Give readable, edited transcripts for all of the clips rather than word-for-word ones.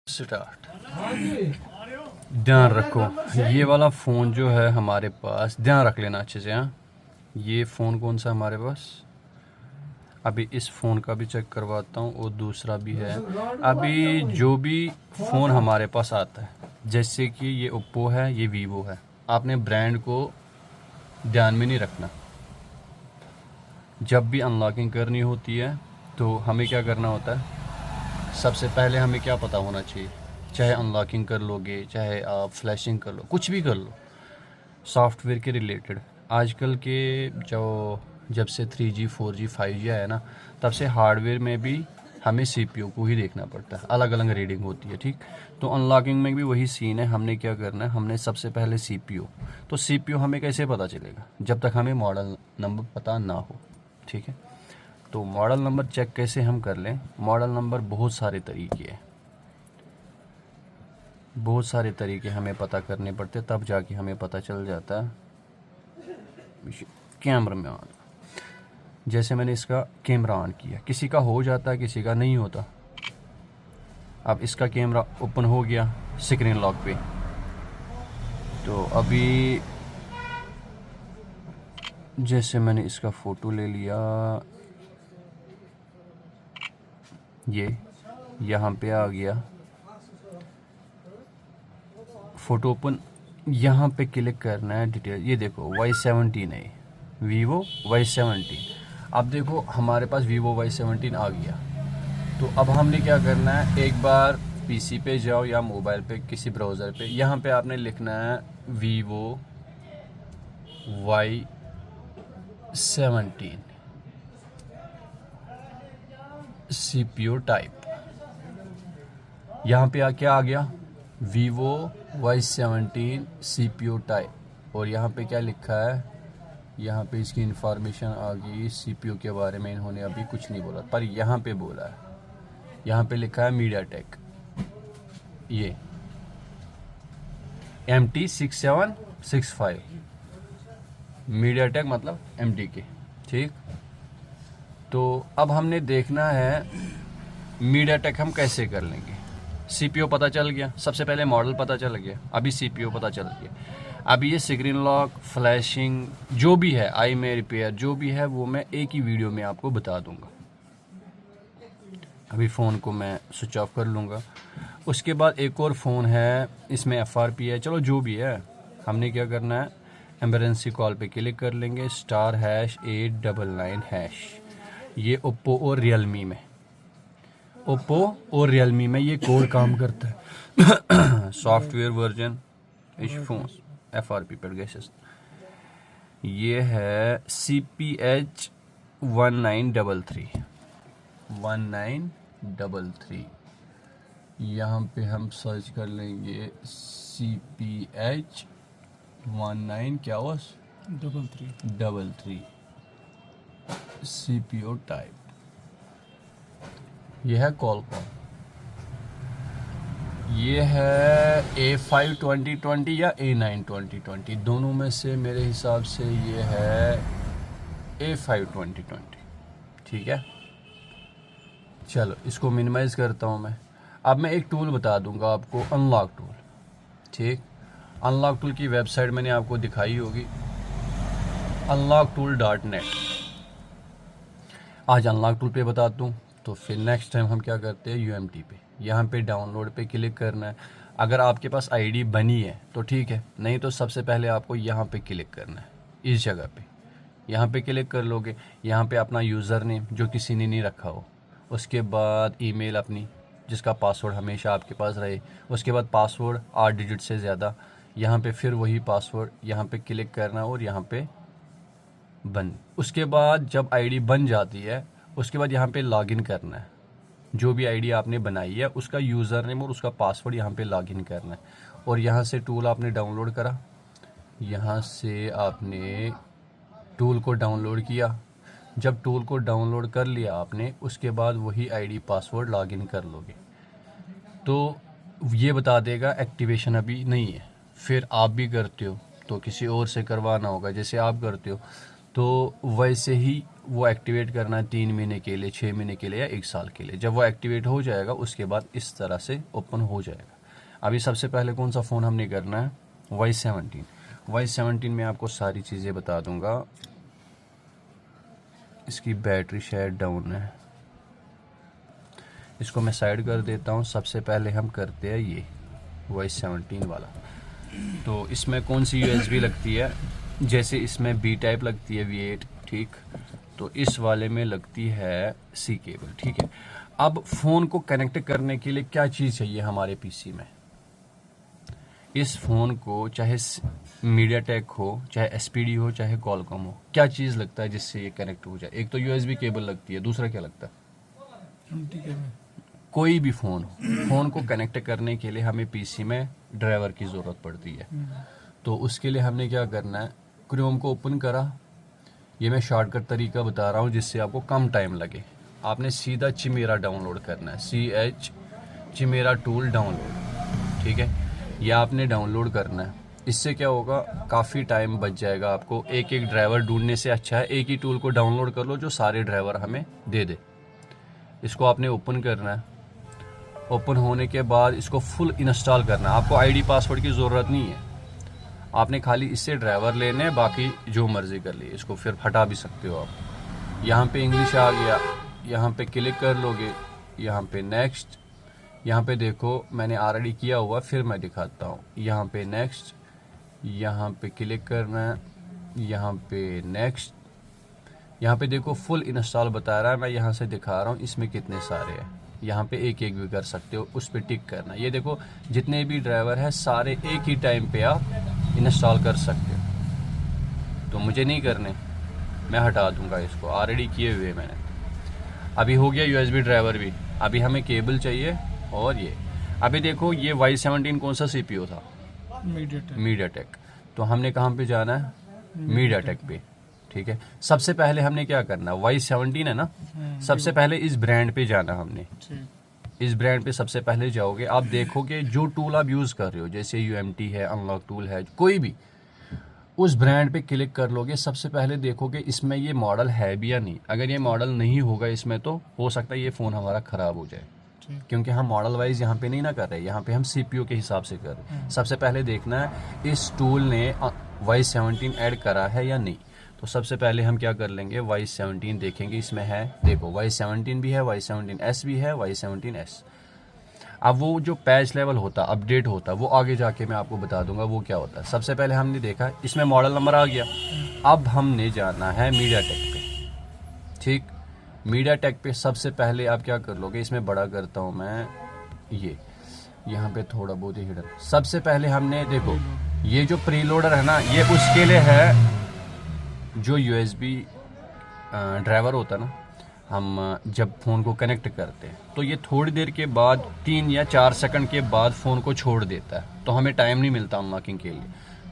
Start. ध्यान रखो, ये वाला फ़ोन जो है हमारे पास, ध्यान रख लेना अच्छे से। हाँ, ये फ़ोन कौन सा हमारे पास, अभी इस फ़ोन का भी चेक करवाता हूँ और दूसरा भी है। अभी जो भी फ़ोन हमारे पास आता है, जैसे कि ये ओप्पो है, ये वीवो है, आपने ब्रांड को ध्यान में नहीं रखना। जब भी अनलॉकिंग करनी होती है तो हमें क्या करना होता है, सबसे पहले हमें क्या पता होना चाहिए, चाहे अनलॉकिंग कर लोगे, चाहे आप फ्लैशिंग कर लो, कुछ भी कर लो सॉफ्टवेयर के रिलेटेड। आजकल के जब से 3G 4G 5G आया ना, तब से हार्डवेयर में भी हमें CPU को ही देखना पड़ता है, अलग अलग रीडिंग होती है। ठीक, तो अनलॉकिंग में भी वही सीन है। हमने क्या करना है, हमने सबसे पहले CPU। तो CPU हमें कैसे पता चलेगा, जब तक हमें मॉडल नंबर पता ना हो। ठीक है, तो मॉडल नंबर चेक कैसे हम कर लें। मॉडल नंबर बहुत सारे तरीके हैं, बहुत सारे तरीके हमें पता करने पड़ते, तब जाके हमें पता चल जाता है। कैमरा में ऑन, जैसे मैंने इसका कैमरा ऑन किया, किसी का हो जाता है, किसी का नहीं होता। अब इसका कैमरा ओपन हो गया स्क्रीन लॉक पे। तो अभी जैसे मैंने इसका फ़ोटो ले लिया, ये यहाँ पे आ गया फ़ोटो ओपन। यहाँ पे क्लिक करना है डिटेल। ये देखो Y17 है, वीवो Y17। अब देखो हमारे पास वीवो Y17 आ गया। तो अब हमने क्या करना है, एक बार PC पे जाओ या मोबाइल पे किसी ब्राउज़र पे, यहाँ पे आपने लिखना है वीवो Y17 CPU टाइप। यहाँ पे क्या आ गया, वीवो Y17 CPU टाइप। और यहाँ पे क्या लिखा है, यहाँ पे इसकी इंफॉर्मेशन आ गई। CPU के बारे में इन्होंने अभी कुछ नहीं बोला, पर यहाँ पे बोला है, यहाँ पे लिखा है मीडियाटेक, ये MT6765 मीडियाटेक मतलब MT के। ठीक, तो अब हमने देखना है मीडियाटेक हम कैसे कर लेंगे। CPU पता चल गया, सबसे पहले मॉडल पता चल गया, अभी CPU पता चल गया। अभी ये स्क्रीन लॉक, फ्लैशिंग, जो भी है, आई में रिपेयर, जो भी है वो मैं एक ही वीडियो में आपको बता दूंगा। अभी फ़ोन को मैं स्विच ऑफ कर लूँगा। उसके बाद एक और फ़ोन है, इसमें FRP है, चलो जो भी है। हमने क्या करना है, एमरजेंसी कॉल पे क्लिक कर लेंगे, *899#। ये ओप्पो और रियलमी में, ओप्पो और रियलमी में ये कोड काम करता है। सॉफ्टवेयर वर्जन इस फोन FRP पर गए। ये है CPH 1933। यहाँ पे हम सर्च कर लेंगे CPH 19 क्या हुआ 33 CPU टाइप। यह है कॉलकॉम, ये है A5 2020 या A9 2020, दोनों में से मेरे हिसाब से ये है A5 2020। ठीक है, चलो इसको मिनिमाइज़ करता हूँ मैं। अब मैं एक टूल बता दूंगा आपको, अनलॉक टूल। ठीक, अनलॉक टूल की वेबसाइट मैंने आपको दिखाई होगी, unlocktool.net। आज अनलॉक टूल पे बताता हूँ, तो फिर नेक्स्ट टाइम हम क्या करते हैं, UMT पे, यहाँ पे डाउनलोड पे क्लिक करना है। अगर आपके पास ID बनी है तो ठीक है, नहीं तो सबसे पहले आपको यहाँ पे क्लिक करना है, इस जगह पे। यहाँ पे क्लिक कर लोगे, यहाँ पे अपना यूज़र नेम जो किसी ने नहीं रखा हो, उसके बाद ईमेल अपनी जिसका पासवर्ड हमेशा आपके पास रहे, उसके बाद पासवर्ड 8 डिजिट से ज़्यादा, यहाँ पे फिर वही पासवर्ड, यहाँ पे क्लिक करना और यहाँ पे बन। उसके बाद जब ID बन जाती है, उसके बाद यहाँ पे लॉगिन करना है। जो भी ID आपने बनाई है उसका यूज़र नेम और उसका पासवर्ड यहाँ पे लॉगिन करना है। और यहाँ से टूल आपने डाउनलोड करा, यहाँ से आपने टूल को डाउनलोड किया। जब टूल को डाउनलोड कर लिया आपने, उसके बाद वही ID पासवर्ड लॉगिन कर लोगे, तो ये बता देगा एक्टिवेशन अभी नहीं है। फिर आप भी करते हो तो किसी और से करवाना होगा, जैसे आप करते हो तो वैसे ही वो एक्टिवेट करना है 3 महीने के लिए, 6 महीने के लिए या 1 साल के लिए। जब वो एक्टिवेट हो जाएगा उसके बाद इस तरह से ओपन हो जाएगा। अभी सबसे पहले कौन सा फ़ोन हमने करना है, Y17। Y17 में आपको सारी चीज़ें बता दूंगा। इसकी बैटरी शायद डाउन है, इसको मैं साइड कर देता हूँ। सबसे पहले हम करते हैं ये Y17 वाला। तो इसमें कौन सी USB लगती है, जैसे इसमें B टाइप लगती है V8, ठीक, तो इस वाले में लगती है C केबल, ठीक है। अब फ़ोन को कनेक्ट करने के लिए क्या चीज़ चाहिए हमारे PC में, इस फ़ोन को चाहे मीडियाटेक हो, चाहे SPD हो, चाहे कॉलकॉम हो, क्या चीज़ लगता है जिससे ये कनेक्ट हो जाए। एक तो USB केबल लगती है, दूसरा क्या लगता है, कोई भी फ़ोन हो, फ़ोन को कनेक्ट करने के लिए हमें PC में ड्राइवर की ज़रूरत पड़ती है। तो उसके लिए हमने क्या करना है, क्रोम को ओपन करा। ये मैं शॉर्टकट तरीका बता रहा हूँ जिससे आपको कम टाइम लगे। आपने सीधा चिमेरा डाउनलोड करना है, CH चिमेरा टूल डाउनलोड, ठीक है। यह आपने डाउनलोड करना है। इससे क्या होगा, काफ़ी टाइम बच जाएगा आपको। एक एक ड्राइवर ढूंढने से अच्छा है एक ही टूल को डाउनलोड कर लो जो सारे ड्राइवर हमें दे दे। इसको आपने ओपन करना है। ओपन होने के बाद इसको फुल इंस्टॉल करना है। आपको ID पासवर्ड की ज़रूरत नहीं है, आपने खाली इससे ड्राइवर लेने, बाकी जो मर्ज़ी कर लिए। इसको फिर हटा भी सकते हो आप। यहाँ पे इंग्लिश आ गया, यहाँ पे क्लिक कर लोगे, यहाँ पे नेक्स्ट, यहाँ पे देखो मैंने ऑलरेडी किया हुआ, फिर मैं दिखाता हूँ। यहाँ पे नेक्स्ट, यहाँ पे क्लिक करना है, यहाँ पे नेक्स्ट, यहाँ पे देखो फुल इंस्टॉल बता रहा है। मैं यहाँ से दिखा रहा हूँ इसमें कितने सारे हैं। यहाँ पे एक एक भी कर सकते हो, उस पर टिक करना। ये देखो जितने भी ड्राइवर है सारे एक ही टाइम पे आप इंस्टॉल कर सकते हो। तो मुझे नहीं करने, मैं हटा दूंगा इसको, ऑलरेडी किए हुए मैंने। अभी हो गया USB ड्राइवर भी। अभी हमें केबल चाहिए। और ये अभी देखो ये Y17 कौन सा CPU था, मीडियाटेक। तो हमने कहाँ पे जाना है, मीडियाटेक पे, ठीक है। सबसे पहले हमने क्या करना, Y17 है ना, सबसे पहले इस ब्रांड पे जाना हमने। इस ब्रांड पे सबसे पहले जाओगे, आप देखोगे जो टूल आप यूज़ कर रहे हो, जैसे UMT है, अनलॉक टूल है, कोई भी, उस ब्रांड पे क्लिक कर लोगे। सबसे पहले देखोगे इसमें ये मॉडल है भी या नहीं। अगर ये मॉडल नहीं होगा इसमें तो हो सकता है ये फ़ोन हमारा ख़राब हो जाए, क्योंकि हम मॉडल वाइज यहाँ पे नहीं ना कर रहे, यहाँ पे हम CPU के हिसाब से कर रहे हैं। सबसे पहले देखना है इस टूल ने Y17 ऐड करा है या नहीं। तो सबसे पहले हम क्या कर लेंगे, Y17 देखेंगे इसमें है। देखो Y17 भी है, Y17S भी है, Y17S। अब वो जो पैच लेवल होता, अपडेट होता, वो आगे जाके मैं आपको बता दूंगा वो क्या होता है। सबसे पहले हमने देखा इसमें मॉडल नंबर आ गया। अब हमने जाना है मीडियाटेक पे, ठीक। मीडियाटेक पे सबसे पहले आप क्या कर लोगे, इसमें बड़ा करता हूँ मैं, ये यहाँ पे थोड़ा बहुत ही हिडन। सबसे पहले हमने देखो ये जो प्रीलोडर है ना, ये उसके लिए है जो USB ड्राइवर होता है ना, हम जब फ़ोन को कनेक्ट करते हैं तो ये थोड़ी देर के बाद 3 या 4 सेकंड के बाद फ़ोन को छोड़ देता है, तो हमें टाइम नहीं मिलता अनलॉकिंग के लिए।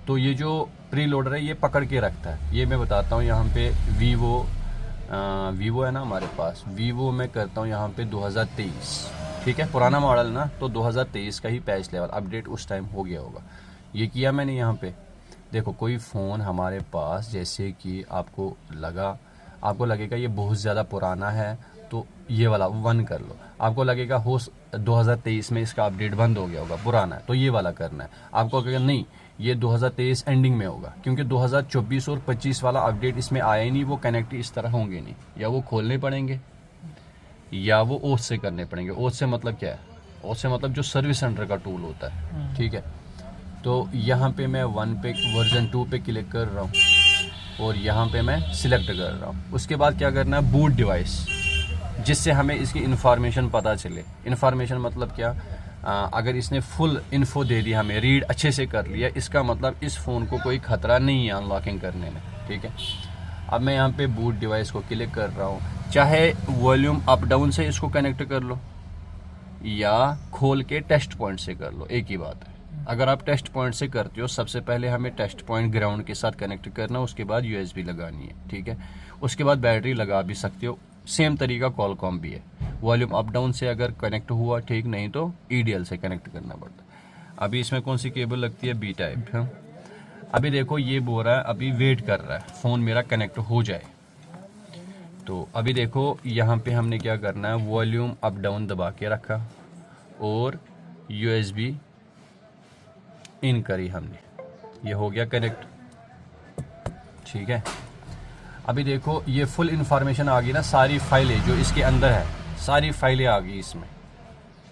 तो ये जो प्री लोडर है ये पकड़ के रखता है। ये मैं बताता हूँ, यहाँ पे वीवो है ना हमारे पास, वीवो में करता हूँ यहाँ पे 2023, ठीक है, पुराना मॉडल ना, तो 2023 का ही पैच लेवल अपडेट उस टाइम हो गया होगा। ये किया मैंने यहाँ पे। देखो कोई फ़ोन हमारे पास, जैसे कि आपको लगेगा ये बहुत ज़्यादा पुराना है, तो ये वाला 1 कर लो। आपको लगेगा हो 2023 में इसका अपडेट बंद हो गया होगा, पुराना है, तो ये वाला करना है। आपको लगेगा नहीं ये 2023 एंडिंग में होगा, क्योंकि 2024 और 25 वाला अपडेट इसमें आया ही नहीं, वो कनेक्ट इस तरह होंगे नहीं, या वो खोलने पड़ेंगे या वो ओथ से करने पड़ेंगे। ओथ से मतलब क्या है, ओथ से मतलब जो सर्विस सेंटर का टूल होता है, ठीक है। तो यहाँ पे मैं 1 पे वर्जन 2 पे क्लिक कर रहा हूँ और यहाँ पे मैं सिलेक्ट कर रहा हूँ। उसके बाद क्या करना है, बूट डिवाइस, जिससे हमें इसकी इन्फॉर्मेशन पता चले। इन्फॉर्मेशन मतलब क्या, अगर इसने फुल इन्फो दे दी हमें, रीड अच्छे से कर लिया, इसका मतलब इस फ़ोन को कोई ख़तरा नहीं है अनलॉकिंग करने में, ठीक है। अब मैं यहाँ पे बूट डिवाइस को क्लिक कर रहा हूँ। चाहे वॉल्यूम अप डाउन से इसको कनेक्ट कर लो या खोल के टेस्ट पॉइंट से कर लो, एक ही बात है। अगर आप टेस्ट पॉइंट से करते हो, सबसे पहले हमें टेस्ट पॉइंट ग्राउंड के साथ कनेक्ट करना, उसके बाद USB लगानी है, ठीक है। उसके बाद बैटरी लगा भी सकते हो, सेम तरीका कॉलकॉम भी है। वॉल्यूम अप डाउन से अगर कनेक्ट हुआ ठीक, नहीं तो EDL से कनेक्ट करना पड़ता है। अभी इसमें कौन सी केबल लगती है, B टाइप। हाँ, अभी देखो ये बोल रहा है अभी वेट कर रहा है फ़ोन मेरा कनेक्ट हो जाए। तो अभी देखो यहाँ पे हमने क्या करना है, वॉल्यूम अप डाउन दबा के रखा और USB इन करी हमने, ये हो गया कनेक्ट। ठीक है, अभी देखो ये फुल इंफॉर्मेशन आ गई ना, सारी फाइलें जो इसके अंदर है सारी फाइलें आ गई इसमें।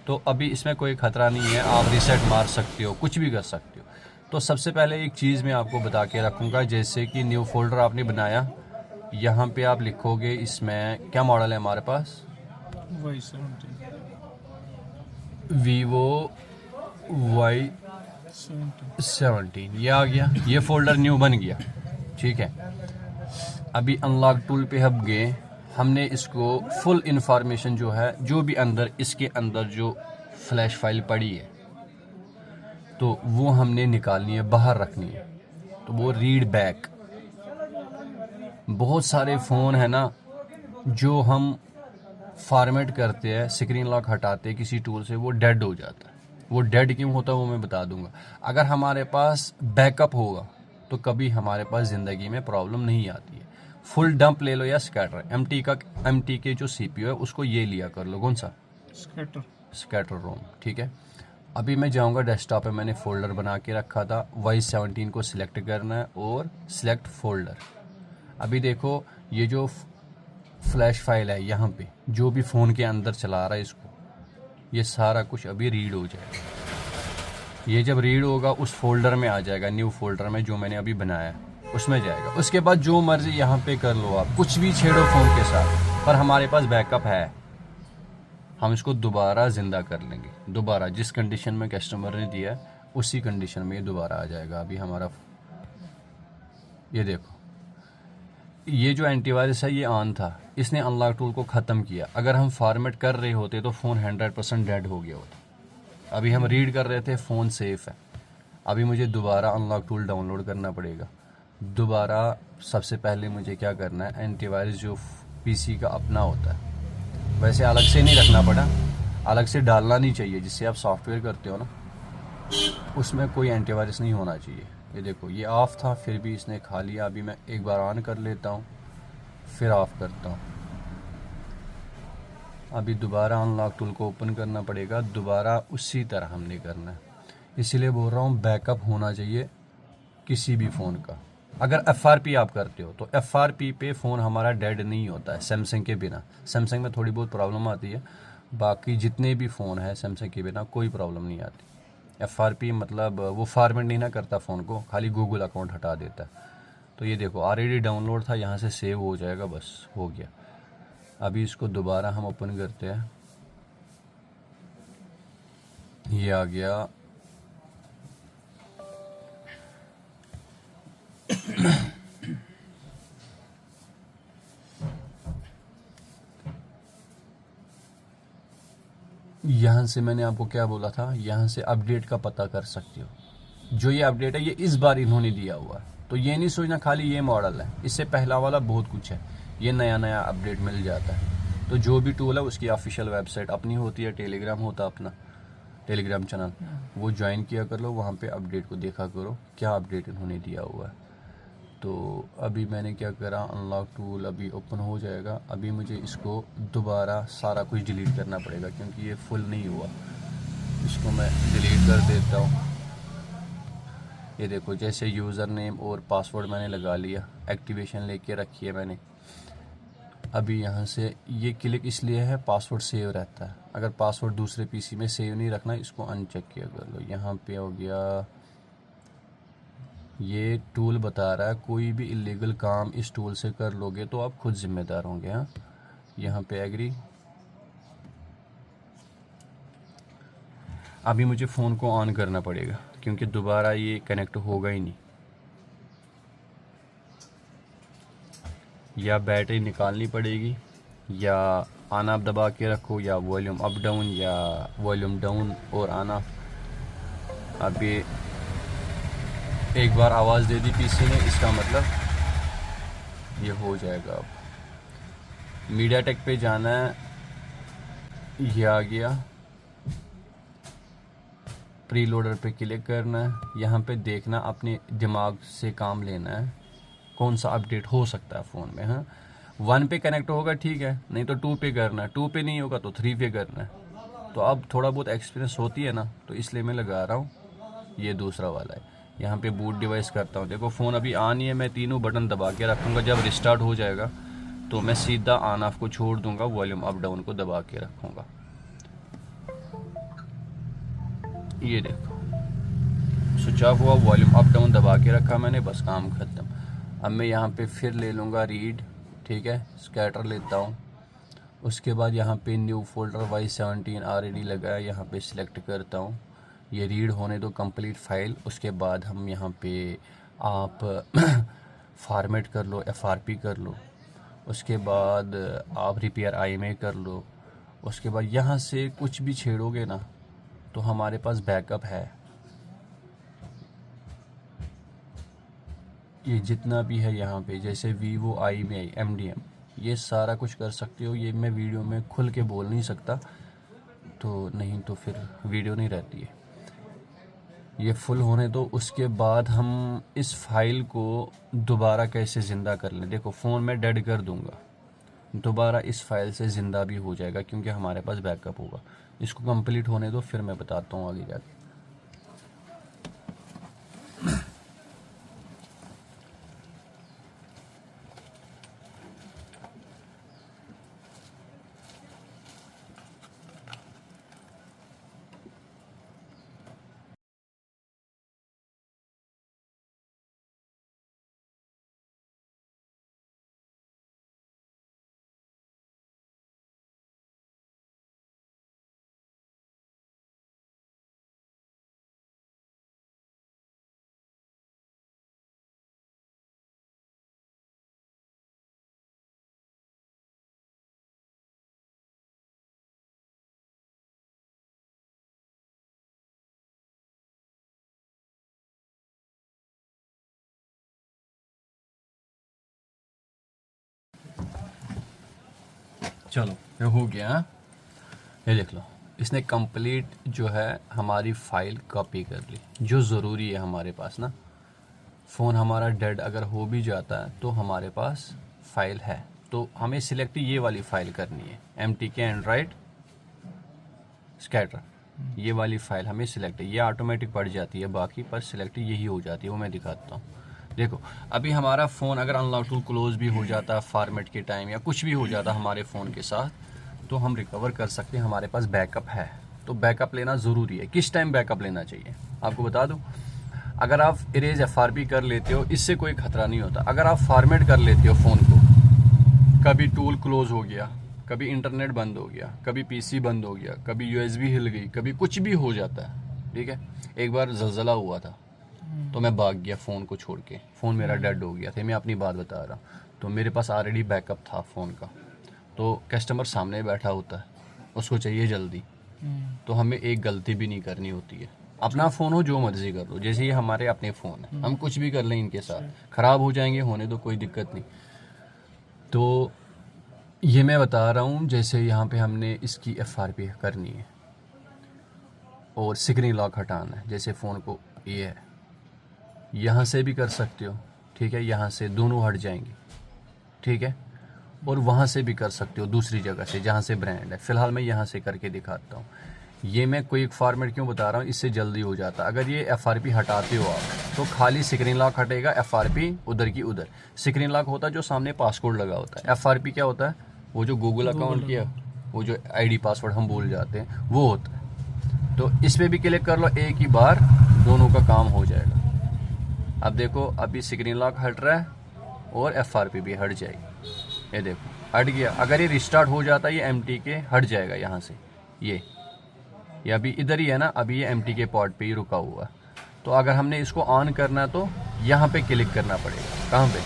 तो अभी इसमें कोई ख़तरा नहीं है, आप रीसेट मार सकते हो, कुछ भी कर सकते हो। तो सबसे पहले एक चीज़ मैं आपको बता के रखूँगा, जैसे कि न्यू फोल्डर आपने बनाया, यहाँ पे आप लिखोगे, इसमें क्या मॉडल है हमारे पास, Vivo Y17, ये आ गया, ये फोल्डर न्यू बन गया। ठीक है, अभी अनलॉक टूल पे हम गए, हमने इसको फुल इंफॉर्मेशन जो है, जो भी अंदर इसके अंदर जो फ्लैश फाइल पड़ी है तो वो हमने निकालनी है, बाहर रखनी है। तो वो रीड बैक, बहुत सारे फ़ोन है ना जो हम फॉर्मेट करते हैं, स्क्रीन लॉक हटाते हैं किसी टूल से, वो डेड हो जाता है। वो डेड क्यों होता है वो मैं बता दूंगा। अगर हमारे पास बैकअप होगा तो कभी हमारे पास ज़िंदगी में प्रॉब्लम नहीं आती है। फुल डंप ले लो या स्कैटर, एम टी के जो CPU है उसको ये लिया कर लो, कौन सा, स्कैटर रोम। ठीक है, अभी मैं जाऊंगा डेस्कटॉप पे, मैंने फोल्डर बना के रखा था, Y17 को सिलेक्ट करना है और सिलेक्ट फोल्डर। अभी देखो ये जो फ्लैश फाइल है यहाँ पे, जो भी फ़ोन के अंदर चला रहा है इसको, ये सारा कुछ अभी रीड हो जाएगा। ये जब रीड होगा उस फोल्डर में आ जाएगा, न्यू फोल्डर में जो मैंने अभी बनाया उसमें जाएगा। उसके बाद जो मर्जी यहाँ पे कर लो आप, कुछ भी छेड़ो फ़ोन के साथ, पर हमारे पास बैकअप है, हम इसको दोबारा ज़िंदा कर लेंगे। दोबारा जिस कंडीशन में कस्टमर ने दिया उसी कंडीशन में ये दोबारा आ जाएगा। अभी हमारा ये देखो, ये जो एंटीवायरस है ये ऑन था, इसने अनलॉक टूल को ख़त्म किया। अगर हम फॉर्मेट कर रहे होते तो फ़ोन 100% डेड हो गया होता। अभी हम रीड कर रहे थे, फ़ोन सेफ़ है। अभी मुझे दोबारा अनलॉक टूल डाउनलोड करना पड़ेगा। दोबारा सबसे पहले मुझे क्या करना है, एंटीवायरस जो PC का अपना होता है, वैसे अलग से नहीं रखना पड़ा, अलग से डालना नहीं चाहिए, जिससे आप सॉफ्टवेयर करते हो ना, उसमें कोई एंटीवायरस नहीं होना चाहिए। ये देखो ये ऑफ़ था फिर भी इसने खा लिया। अभी मैं एक बार ऑन कर लेता हूँ फिर ऑफ़ करता हूँ। अभी दोबारा अनलॉक टूल को ओपन करना पड़ेगा, दोबारा उसी तरह हमने करना है। इसीलिए बोल रहा हूँ बैकअप होना चाहिए किसी भी फ़ोन का। अगर FRP आप करते हो तो FRP पे फ़ोन हमारा डेड नहीं होता है सैमसंग के बिना। सैमसंग में थोड़ी बहुत प्रॉब्लम आती है, बाकी जितने भी फ़ोन है सैमसंग के बिना कोई प्रॉब्लम नहीं आती। FRP मतलब वो फॉर्मेट नहीं ना करता फ़ोन को, खाली गूगल अकाउंट हटा देता है। तो ये देखो ऑलरेडी डाउनलोड था, यहाँ से सेव हो जाएगा, बस हो गया। अभी इसको दोबारा हम ओपन करते हैं, ये आ गया। यहाँ से मैंने आपको क्या बोला था, यहाँ से अपडेट का पता कर सकते हो। जो ये अपडेट है ये इस बार इन्होंने दिया हुआ है, तो ये नहीं सोचना खाली ये मॉडल है, इससे पहला वाला बहुत कुछ है, ये नया नया अपडेट मिल जाता है। तो जो भी टूल है उसकी ऑफिशियल वेबसाइट अपनी होती है, टेलीग्राम होता है अपना टेलीग्राम चैनल, वो ज्वाइन किया कर लो, वहाँ पे अपडेट को देखा करो क्या अपडेट इन्होंने दिया हुआ है। तो अभी मैंने क्या करा, अनलॉक टूल अभी ओपन हो जाएगा। अभी मुझे इसको दोबारा सारा कुछ डिलीट करना पड़ेगा क्योंकि ये फुल नहीं हुआ। इसको मैं डिलीट कर देता हूँ। ये देखो जैसे यूज़र नेम और पासवर्ड मैंने लगा लिया, एक्टिवेशन लेके रखी है मैंने। अभी यहाँ से ये क्लिक इसलिए है, पासवर्ड सेव रहता है। अगर पासवर्ड दूसरे PC में सेव नहीं रखना, इसको अनचेक किया कर लो। यहाँ पे हो गया, ये टूल बता रहा है कोई भी इलीगल काम इस टूल से कर लोगे तो आप खुद जिम्मेदार होंगे। हाँ, यहाँ पे एग्री। अभी मुझे फ़ोन को ऑन करना पड़ेगा क्योंकि दोबारा ये कनेक्ट होगा ही नहीं। या बैटरी निकालनी पड़ेगी, या ऑन ऑफ दबा के रखो, या वॉल्यूम अप डाउन, या वॉल्यूम डाउन और ऑन ऑफ। अभी एक बार आवाज़ दे दी PC ने, इसका मतलब ये हो जाएगा। अब मीडियाटेक पे जाना है, ये आ गया, प्री लोडर पे क्लिक करना है। यहाँ पे देखना, अपने दिमाग से काम लेना है कौन सा अपडेट हो सकता है फ़ोन में। हाँ, 1 पे कनेक्ट होगा ठीक है, नहीं तो 2 पे करना है, 2 पे नहीं होगा तो 3 पे करना है। तो अब थोड़ा बहुत एक्सपीरियंस होती है ना, तो इसलिए मैं लगा रहा हूँ। ये दूसरा वाला है, यहाँ पे बूट डिवाइस करता हूँ। देखो फ़ोन अभी ऑन ही है, मैं तीनों बटन दबा के रखूँगा। जब रिस्टार्ट हो जाएगा तो मैं सीधा ऑन ऑफ को छोड़ दूँगा, वॉल्यूम अप डाउन को दबा के रखूँगा। ये देखो स्विच ऑफ हुआ, वॉल्यूम अप डाउन दबा के रखा मैंने, बस काम ख़त्म। अब मैं यहाँ पे फिर ले लूँगा रीड, ठीक है, स्कैटर लेता हूँ। उसके बाद यहाँ पे न्यू फोल्डर Y17 ऑलरेडी लगा है, यहाँ पे सिलेक्ट करता हूँ। ये रीड होने दो कंप्लीट फाइल, उसके बाद हम यहाँ पे आप फॉर्मेट कर लो, FRP कर लो, उसके बाद आप रिपेयर IMA कर लो। उसके बाद यहाँ से कुछ भी छेड़ोगे ना तो हमारे पास बैकअप है। ये जितना भी है यहाँ पे, जैसे Vivo IMEI MDM, ये सारा कुछ कर सकते हो। ये मैं वीडियो में खुल के बोल नहीं सकता, तो नहीं तो फिर वीडियो नहीं रहती है। ये फुल होने दो, उसके बाद हम इस फाइल को दोबारा कैसे ज़िंदा कर लें। देखो फ़ोन में डेड कर दूंगा, दोबारा इस फाइल से ज़िंदा भी हो जाएगा क्योंकि हमारे पास बैकअप होगा। इसको कंप्लीट होने दो, फिर मैं बताता हूँ आगे जाके। चलो ये हो गया, हाँ? ये देख लो, इसने कंप्लीट जो है हमारी फ़ाइल कॉपी कर ली, जो ज़रूरी है हमारे पास ना। फ़ोन हमारा डेड अगर हो भी जाता है तो हमारे पास फ़ाइल है। तो हमें सिलेक्ट ये वाली फ़ाइल करनी है, MTK एंड्रॉयड स्कैटर, ये वाली फ़ाइल हमें सिलेक्ट है। ये ऑटोमेटिक पड़ जाती है बाकी, पर सिलेक्ट यही हो जाती है, वो मैं दिखाता हूँ। देखो अभी हमारा फ़ोन अगर अनलॉक टू क्लोज़ भी हो जाता है फॉर्मेट के टाइम, या कुछ भी हो जाता हमारे फ़ोन के साथ, तो हम रिकवर कर सकते हैं, हमारे पास बैकअप है। तो बैकअप लेना ज़रूरी है। किस टाइम बैकअप लेना चाहिए आपको बता दूँ। अगर आप इरेज FRP कर लेते हो, इससे कोई ख़तरा नहीं होता। अगर आप फॉर्मेट कर लेते हो फ़ोन को, कभी टूल क्लोज़ हो गया, कभी इंटरनेट बंद हो गया, कभी PC बंद हो गया, कभी USB हिल गई, कभी कुछ भी हो जाता है, ठीक है। एक बार ज़लज़ला हुआ था तो मैं भाग गया फ़ोन को छोड़ के, फ़ोन मेरा डेड हो गया था, मैं अपनी बात बता रहा हूँ। तो मेरे पास ऑलरेडी बैकअप था फ़ोन का। तो कस्टमर सामने बैठा होता है, उसको चाहिए जल्दी, तो हमें एक गलती भी नहीं करनी होती है। अपना फ़ोन हो जो मर्ज़ी कर लो, जैसे ये हमारे अपने फ़ोन है, हम कुछ भी कर लें इनके साथ, ख़राब हो जाएंगे, होने दो, कोई दिक्कत नहीं। तो ये मैं बता रहा हूँ, जैसे यहाँ पे हमने इसकी FRP करनी है और स्क्रीन लॉक हटाना है। जैसे फ़ोन को ये है, यहाँ से भी कर सकते हो, ठीक है, यहाँ से दोनों हट जाएंगे, ठीक है। और वहाँ से भी कर सकते हो दूसरी जगह से जहाँ से ब्रांड है। फ़िलहाल मैं यहाँ से करके दिखाता हूँ। ये मैं क्विक फॉर्मेट क्यों बता रहा हूँ, इससे जल्दी हो जाता। अगर ये FRP हटाते हो आप तो खाली स्क्रीन लॉक हटेगा, FRP उधर की उधर। स्क्रीन लॉक होता है जो सामने पासकोड लगा होता है, FRP क्या होता है, वो जो गूगल अकाउंट किया, वो जो ID पासवर्ड हम भूल जाते हैं, वो होता है। तो इस पर भी क्लिक कर लो, एक ही बार दोनों का काम हो जाएगा। अब देखो अभी स्क्रीन लॉक हट रहा है और FRP भी हट जाएगी। ये देखो हट गया। अगर ये रिस्टार्ट हो जाता है, ये MTK हट जाएगा यहाँ से। ये अभी इधर ही है ना, अभी ये MTK पॉड पे ही रुका हुआ है। तो अगर हमने इसको ऑन करना तो यहाँ पे क्लिक करना पड़ेगा। कहाँ पे?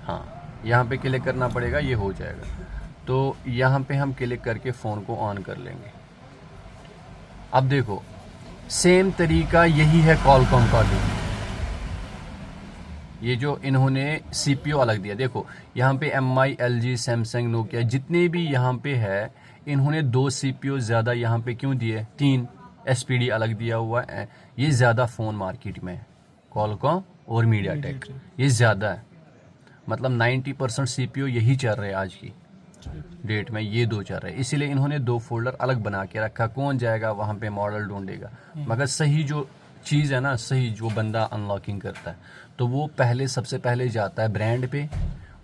हाँ, यहाँ पे क्लिक करना पड़ेगा, ये हो जाएगा। तो यहाँ पे हम क्लिक करके फ़ोन को ऑन कर लेंगे। अब देखो सेम तरीका यही है कॉलकॉम का भी। ये जो इन्होंने CPU अलग दिया, देखो यहाँ पे MI, LG, सैमसंग, नोकिया जितने भी यहाँ पे है, इन्होंने 2 CPU ज़्यादा यहाँ पे क्यों दिए, 3 SPD अलग दिया हुआ है। ये ज़्यादा फ़ोन मार्केट में है, कॉलकॉम और मीडियाटेक, ये ज़्यादा है। मतलब 90% CPU यही चल रहे हैं आज की डेट में, ये दो चल रहे हैं। इसीलिए इन्होंने दो फोल्डर अलग बना के रखा। कौन जाएगा वहाँ पे मॉडल ढूंढेगा, मगर सही जो चीज़ है ना, सही जो बंदा अनलॉकिंग करता है तो वो पहले सबसे पहले जाता है ब्रांड पे,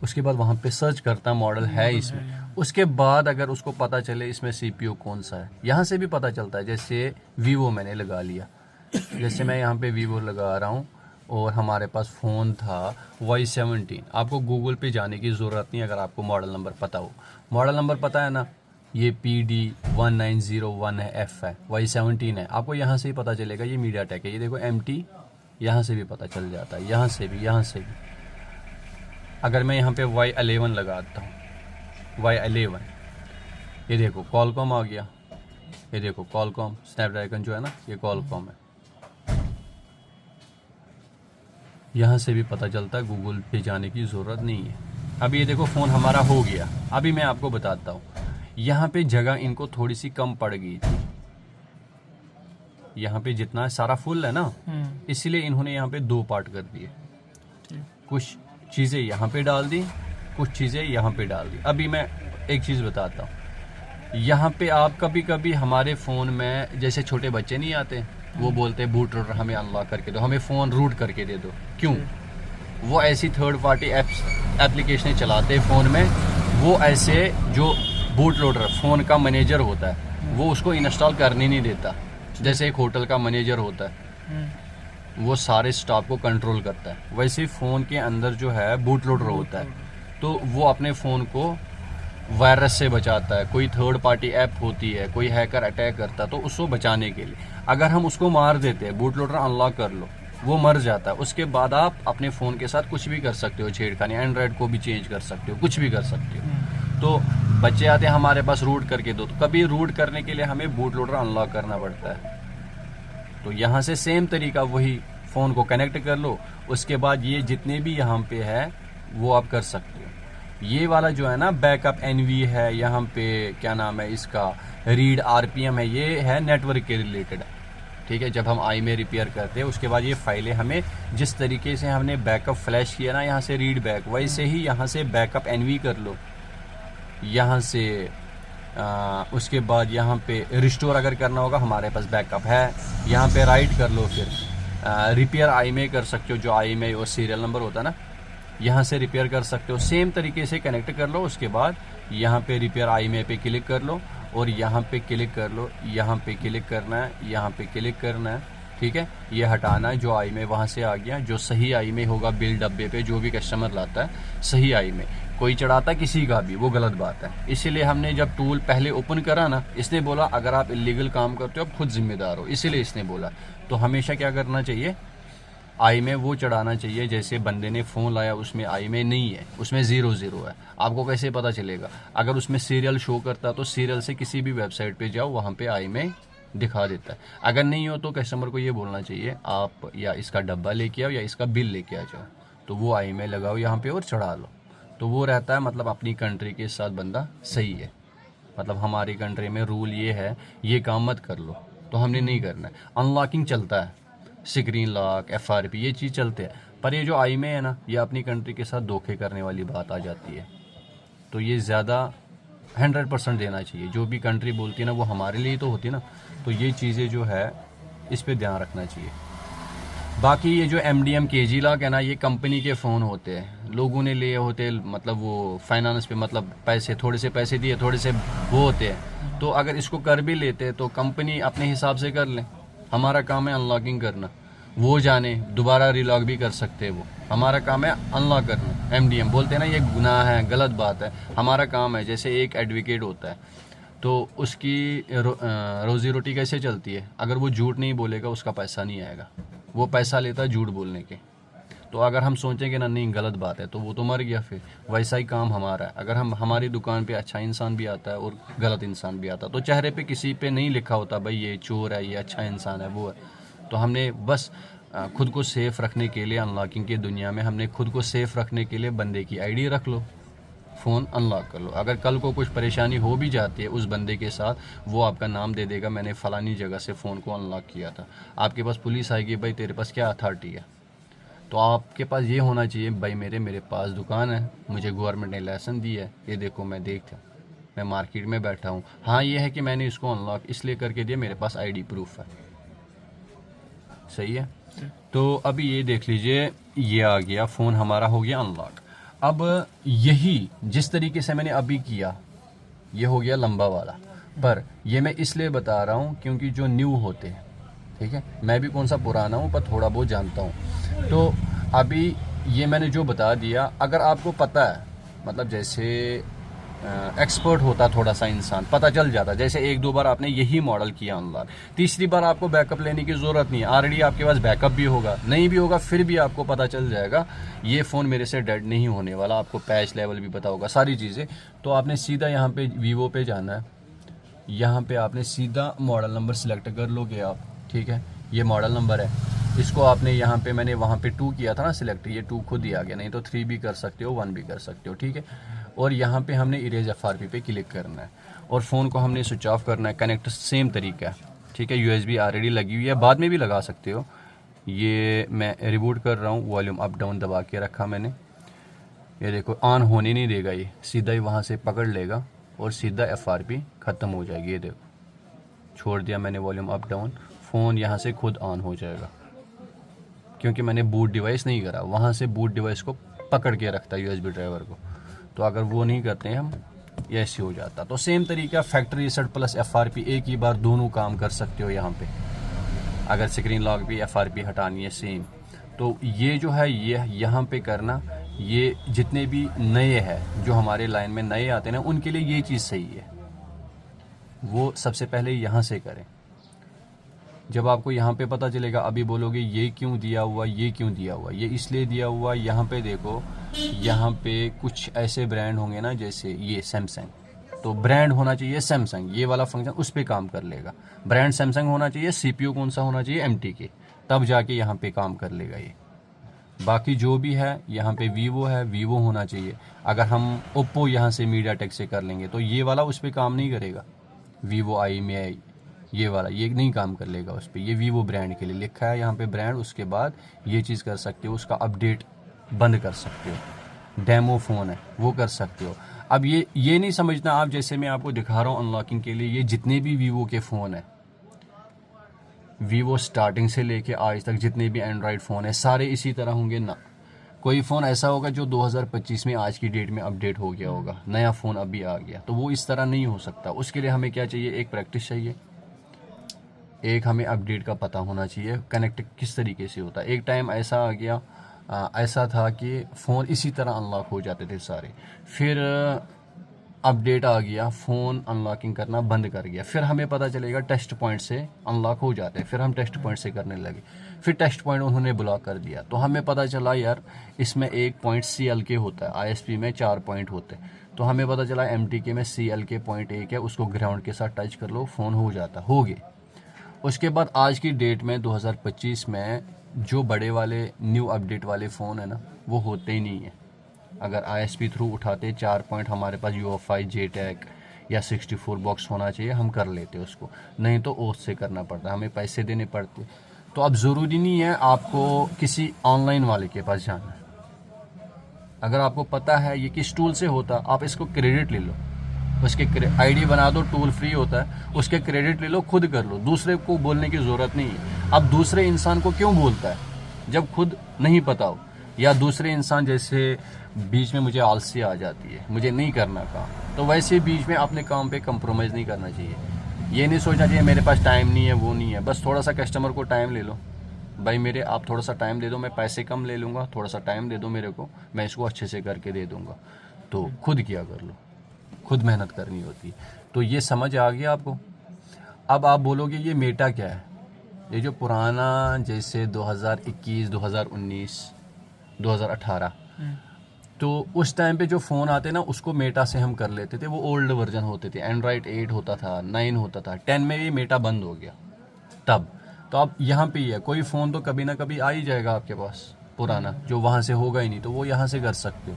उसके बाद वहाँ पे सर्च करता है मॉडल है इसमें, उसके बाद अगर उसको पता चले इसमें CPU कौन सा है, यहाँ से भी पता चलता है। जैसे वीवो मैंने लगा लिया, जैसे मैं यहाँ पे वीवो लगा रहा हूँ और हमारे पास फ़ोन था Y17। आपको गूगल पे जाने की ज़रूरत नहीं अगर आपको मॉडल नंबर पता हो। मॉडल नंबर पता है ना, ये PD1901 है, F है, Y17 है। आपको यहाँ से ही पता चलेगा ये मीडियाटेक है। ये देखो MT, यहाँ से भी पता चल जाता है, यहाँ से भी, यहाँ से भी। अगर मैं यहाँ पे Y11 लगाता हूँ, Y11, ये देखो कॉलकॉम आ गया, ये देखो कॉलकॉम, स्नैपड्रैगन जो है ना, ये कॉलकॉम है। यहाँ से भी पता चलता है, गूगल पे जाने की ज़रूरत नहीं है। अब ये देखो फ़ोन हमारा हो गया। अभी मैं आपको बताता हूँ, यहाँ पे जगह इनको थोड़ी सी कम पड़ गई थी। यहाँ पे जितना सारा फुल है ना, इसीलिए इन्होंने यहाँ पे दो पार्ट कर दिए। कुछ चीज़ें यहाँ पे डाल दी, कुछ चीज़ें यहाँ पे डाल दी। अभी मैं एक चीज़ बताता हूँ, यहाँ पे आप कभी कभी हमारे फ़ोन में जैसे छोटे बच्चे नहीं आते, वो बोलते हैं बूट लोडर हमें अनलॉक करके दो, हमें फ़ोन रूट करके दे दो। क्यों? वो ऐसी थर्ड पार्टी एप्लीकेशनें चलाते हैं फ़ोन में, वो ऐसे जो बूट लोडर फ़ोन का मैनेजर होता है वो उसको इंस्टॉल करने नहीं देता। जैसे एक होटल का मैनेजर होता है, वो सारे स्टाफ को कंट्रोल करता है, वैसे फ़ोन के अंदर जो है बूट लोडर होता है, तो वो अपने फ़ोन को वायरस से बचाता है। कोई थर्ड पार्टी ऐप होती है, कोई हैकर अटैक करता है, तो उसको बचाने के लिए अगर हम उसको मार देते हैं, बूट लोडर अनलॉक कर लो, वो मर जाता है। उसके बाद आप अपने फ़ोन के साथ कुछ भी कर सकते हो, छेड़खानी, एंड्रॉयड को भी चेंज कर सकते हो, कुछ भी कर सकते हो। तो बच्चे आते हैं हमारे पास रूट करके दो, तो कभी रूट करने के लिए हमें बूट लोडर अनलॉक करना पड़ता है। तो यहाँ से सेम तरीका, वही फ़ोन को कनेक्ट कर लो, उसके बाद ये जितने भी यहाँ पे है वो आप कर सकते हो। ये वाला जो है ना बैकअप NV है, यहाँ पे क्या नाम है इसका, रीड RPM है, ये है नेटवर्क के रिलेटेड। ठीक है, जब हम आई में रिपेयर करते हैं उसके बाद ये फाइलें हमें जिस तरीके से हमने बैकअप फ्लैश किया ना यहाँ से रीड बैक, वैसे ही यहाँ से बैकअप NV कर लो यहाँ से। उसके बाद यहाँ पे रिस्टोर अगर करना होगा, हमारे पास बैकअप है, यहाँ पे राइट कर लो। फिर रिपेयर आई में कर सकते हो, जो आई में और सीरियल नंबर होता है ना, यहाँ से रिपेयर कर सकते हो। सेम तरीके से कनेक्ट कर लो, उसके बाद यहाँ पे रिपेयर आई में पे क्लिक कर लो और यहाँ पे क्लिक कर लो, यहाँ पे क्लिक करना है, यहाँ पे क्लिक करना है। ठीक है, ये हटाना है जो आई में वहाँ से आ गया, जो सही आई में होगा बिल डब्बे पे जो भी कस्टमर लाता है सही आई में, कोई चढ़ाता किसी का भी, वो गलत बात है। इसीलिए हमने जब टूल पहले ओपन करा ना, इसने बोला अगर आप इलीगल काम करते हो आप खुद जिम्मेदार हो, इसीलिए इसने बोला। तो हमेशा क्या करना चाहिए, आई में वो चढ़ाना चाहिए जैसे बंदे ने फ़ोन लाया उसमें आई में नहीं है, उसमें 00 है। आपको कैसे पता चलेगा? अगर उसमें सीरियल शो करता तो सीरियल से किसी भी वेबसाइट पे जाओ, वहाँ पे आई में दिखा देता है। अगर नहीं हो तो कस्टमर को ये बोलना चाहिए आप या इसका डब्बा लेके आओ या इसका बिल लेके आ जाओ, तो वो आई में लगाओ यहाँ पे और चढ़ा लो, तो वो रहता है। मतलब अपनी कंट्री के साथ बंदा सही है, मतलब हमारी कंट्री में रूल ये है, ये काम मत कर लो, तो हमने नहीं करना है। अनलॉकिंग चलता है, स्क्रीन लॉक, FRP, ये चीज़ चलते हैं, पर ये जो आई में है ना, ये अपनी कंट्री के साथ धोखे करने वाली बात आ जाती है। तो ये ज़्यादा 100% देना चाहिए, जो भी कंट्री बोलती है ना वो हमारे लिए तो होती है ना, तो ये चीज़ें जो है इस पे ध्यान रखना चाहिए। बाकी ये जो MDM KG लॉक है ना, ये कंपनी के फ़ोन होते हैं, लोगों ने लिए होते, मतलब वो फाइनेंस पे, मतलब पैसे, थोड़े से पैसे दिए, थोड़े से वो होते हैं। तो अगर इसको कर भी लेते तो कंपनी अपने हिसाब से कर लें, हमारा काम है अनलॉकिंग करना, वो जाने दोबारा रिलॉक भी कर सकते हैं, वो हमारा काम है अनलॉक करना। MDM बोलते हैं ना, ये गुनाह है, गलत बात है, हमारा काम है। जैसे एक एडवोकेट होता है तो उसकी रोज़ी रोटी कैसे चलती है, अगर वो झूठ नहीं बोलेगा उसका पैसा नहीं आएगा, वो पैसा लेता है झूठ बोलने के। तो अगर हम सोचेंगे ना नहीं गलत बात है, तो वो तो मर गया। फिर वैसा ही काम हमारा है, अगर हमारी दुकान पे अच्छा इंसान भी आता है और गलत इंसान भी आता है, तो चेहरे पे किसी पे नहीं लिखा होता भाई ये चोर है, ये अच्छा इंसान है, वो है। तो हमने बस खुद को सेफ़ रखने के लिए, अनलॉकिंग की दुनिया में हमने खुद को सेफ़ रखने के लिए बंदे की ID रख लो, फ़ोन अनलॉक कर लो। अगर कल को कुछ परेशानी हो भी जाती है उस बंदे के साथ, वो आपका नाम दे देगा, मैंने फ़लानी जगह से फ़ोन को अनलॉक किया था। आपके पास पुलिस आएगी, भाई तेरे पास क्या अथॉरिटी है, तो आपके पास ये होना चाहिए भाई मेरे पास दुकान है, मुझे गवर्नमेंट ने लाइसेंस दी है, ये देखो मैं मार्केट में बैठा हूँ। हाँ ये है कि मैंने इसको अनलॉक इसलिए करके दिया, मेरे पास आईडी प्रूफ है। सही है। तो अभी ये देख लीजिए, ये आ गया फ़ोन हमारा हो गया अनलॉक। अब यही जिस तरीके से मैंने अभी किया, ये हो गया लंबा वाला, पर ये मैं इसलिए बता रहा हूँ क्योंकि जो न्यू होते हैं, ठीक है, मैं भी कौन सा पुराना हूँ पर थोड़ा बहुत जानता हूँ। तो अभी ये मैंने जो बता दिया, अगर आपको पता है, मतलब जैसे एक्सपर्ट होता थोड़ा सा इंसान, पता चल जाता, जैसे एक दो बार आपने यही मॉडल किया अनलॉक, तीसरी बार आपको बैकअप लेने की ज़रूरत नहीं है, ऑलरेडी आपके पास बैकअप भी होगा, नहीं भी होगा फिर भी आपको पता चल जाएगा ये फ़ोन मेरे से डेड नहीं होने वाला, आपको पैच लेवल भी पता होगा, सारी चीज़ें। तो आपने सीधा यहाँ पे वीवो पे जाना है, यहाँ पे आपने सीधा मॉडल नंबर सिलेक्ट कर लोगे आप, ठीक है, ये मॉडल नंबर है, इसको आपने यहाँ पे, मैंने वहाँ पे 2 किया था ना सिलेक्ट, ये 2 खुद ही आ गया, नहीं तो 3 भी कर सकते हो, 1 भी कर सकते हो, ठीक है। और यहाँ पे हमने इरेज FRP पे क्लिक करना है और फ़ोन को हमने स्विच ऑफ करना है, कनेक्ट सेम तरीका है, ठीक है। USB ऑलरेडी लगी हुई है, बाद में भी लगा सकते हो। ये मैं रिबूट कर रहा हूँ, वॉल्यूम अप डाउन दबा के रखा मैंने, ये देखो ऑन होने नहीं देगा, ये सीधा ही वहाँ से पकड़ लेगा और सीधा FRP ख़त्म हो जाएगी। ये देखो छोड़ दिया मैंने वॉल्यूम अप डाउन, फ़ोन यहाँ से खुद ऑन हो जाएगा क्योंकि मैंने बूट डिवाइस नहीं करा, वहाँ से बूट डिवाइस को पकड़ के रखता है USB ड्राइवर को, तो अगर वो नहीं करते हैं हम, ये ऐसे हो जाता। तो सेम तरीका फैक्ट्री रीसेट प्लस FRP, एक ही बार दोनों काम कर सकते हो यहाँ पे। अगर स्क्रीन लॉक भी FRP हटानी है सेम, तो ये जो है ये यहाँ पे करना, ये जितने भी नए हैं जो हमारे लाइन में नए आते हैं ना, उनके लिए ये चीज़ सही है, वो सबसे पहले यहाँ से करें। जब आपको यहाँ पे पता चलेगा, अभी बोलोगे ये क्यों दिया हुआ, ये क्यों दिया हुआ, ये इसलिए दिया हुआ, यहाँ पे देखो, यहाँ पे कुछ ऐसे ब्रांड होंगे ना, जैसे ये सैमसंग, तो ब्रांड होना चाहिए सैमसंग, ये वाला फंक्शन उस पर काम कर लेगा। ब्रांड सैमसंग होना चाहिए, CPU कौन सा होना चाहिए, MT के, तब जाके यहाँ पे काम कर लेगा ये। बाकी जो भी है यहाँ पे वीवो है, वीवो होना चाहिए। अगर हम ओप्पो यहाँ से मीडियाटेक से कर लेंगे तो ये वाला उस पर काम नहीं करेगा, वीवो आई में ये वाला ये नहीं काम कर लेगा उस पर। ये वीवो ब्रांड के लिए लिखा है यहाँ पे ब्रांड, उसके बाद ये चीज़ कर सकते हो, उसका अपडेट बंद कर सकते हो, डेमो फ़ोन है वो कर सकते हो। अब ये नहीं समझना आप, जैसे मैं आपको दिखा रहा हूँ अनलॉकिंग के लिए, ये जितने भी वीवो के फ़ोन है, वीवो स्टार्टिंग से लेके आज तक जितने भी एंड्रॉयड फ़ोन है सारे इसी तरह होंगे ना। कोई फ़ोन ऐसा होगा जो 2025 में आज की डेट में अपडेट हो गया होगा, नया फ़ोन अभी आ गया, तो वो इस तरह नहीं हो सकता। उसके लिए हमें क्या चाहिए, एक प्रैक्टिस चाहिए, एक हमें अपडेट का पता होना चाहिए, कनेक्ट किस तरीके से होता है। एक टाइम ऐसा आ गया, ऐसा था कि फ़ोन इसी तरह अनलॉक हो जाते थे सारे, फिर अपडेट आ गया, फ़ोन अनलॉकिंग करना बंद कर गया, फिर हमें पता चलेगा टेस्ट पॉइंट से अनलॉक हो जाते हैं, फिर हम टेस्ट पॉइंट से करने लगे, फिर टेस्ट पॉइंट उन्होंने ब्लॉक कर दिया, तो हमें पता चला यार इसमें एक पॉइंट CLK होता है, ISP में 4 पॉइंट होते हैं, तो हमें पता चला MTK में CLK पॉइंट 1 है, उसको ग्राउंड के साथ टच कर लो, फ़ोन हो जाता, हो गए। उसके बाद आज की डेट में 2025 में जो बड़े वाले न्यू अपडेट वाले फ़ोन है ना, वो होते ही नहीं है। अगर ISP थ्रू उठाते 4 पॉइंट, हमारे पास UEFI JTAG या 64 बॉक्स होना चाहिए, हम कर लेते उसको, नहीं तो ओथ से करना पड़ता, हमें पैसे देने पड़ते। तो अब ज़रूरी नहीं है आपको किसी ऑनलाइन वाले के पास जाना, अगर आपको पता है ये किस टूल से होता, आप इसको क्रेडिट ले लो, उसके ID बना दो, टूल फ्री होता है, उसके क्रेडिट ले लो, खुद कर लो, दूसरे को बोलने की ज़रूरत नहीं है। अब दूसरे इंसान को क्यों बोलता है जब खुद नहीं पता हो, या दूसरे इंसान जैसे बीच में मुझे आलसी आ जाती है, मुझे नहीं करना काम, तो वैसे बीच में अपने काम पे कंप्रोमाइज़ नहीं करना चाहिए। ये नहीं सोचना चाहिए मेरे पास टाइम नहीं है, वो नहीं है, बस थोड़ा सा कस्टमर को टाइम ले लो, भाई मेरे आप थोड़ा सा टाइम दे दो, मैं पैसे कम ले लूँगा, थोड़ा सा टाइम दे दो मेरे को, मैं इसको अच्छे से करके दे दूँगा। तो खुद किया कर लो, खुद मेहनत करनी होती है। तो ये समझ आ गया आपको। अब आप बोलोगे ये मेटा क्या है, ये जो पुराना जैसे 2021, 2019, 2018, तो उस टाइम पे जो फ़ोन आते ना उसको मेटा से हम कर लेते थे, वो ओल्ड वर्जन होते थे, एंड्रॉयड 8 होता था, 9 होता था, 10 में भी मेटा बंद हो गया तब। तो अब यहाँ पे ही है, कोई फ़ोन तो कभी ना कभी आ ही जाएगा आपके पास पुराना, जो वहाँ से होगा ही नहीं, तो वो यहाँ से कर सकते हो।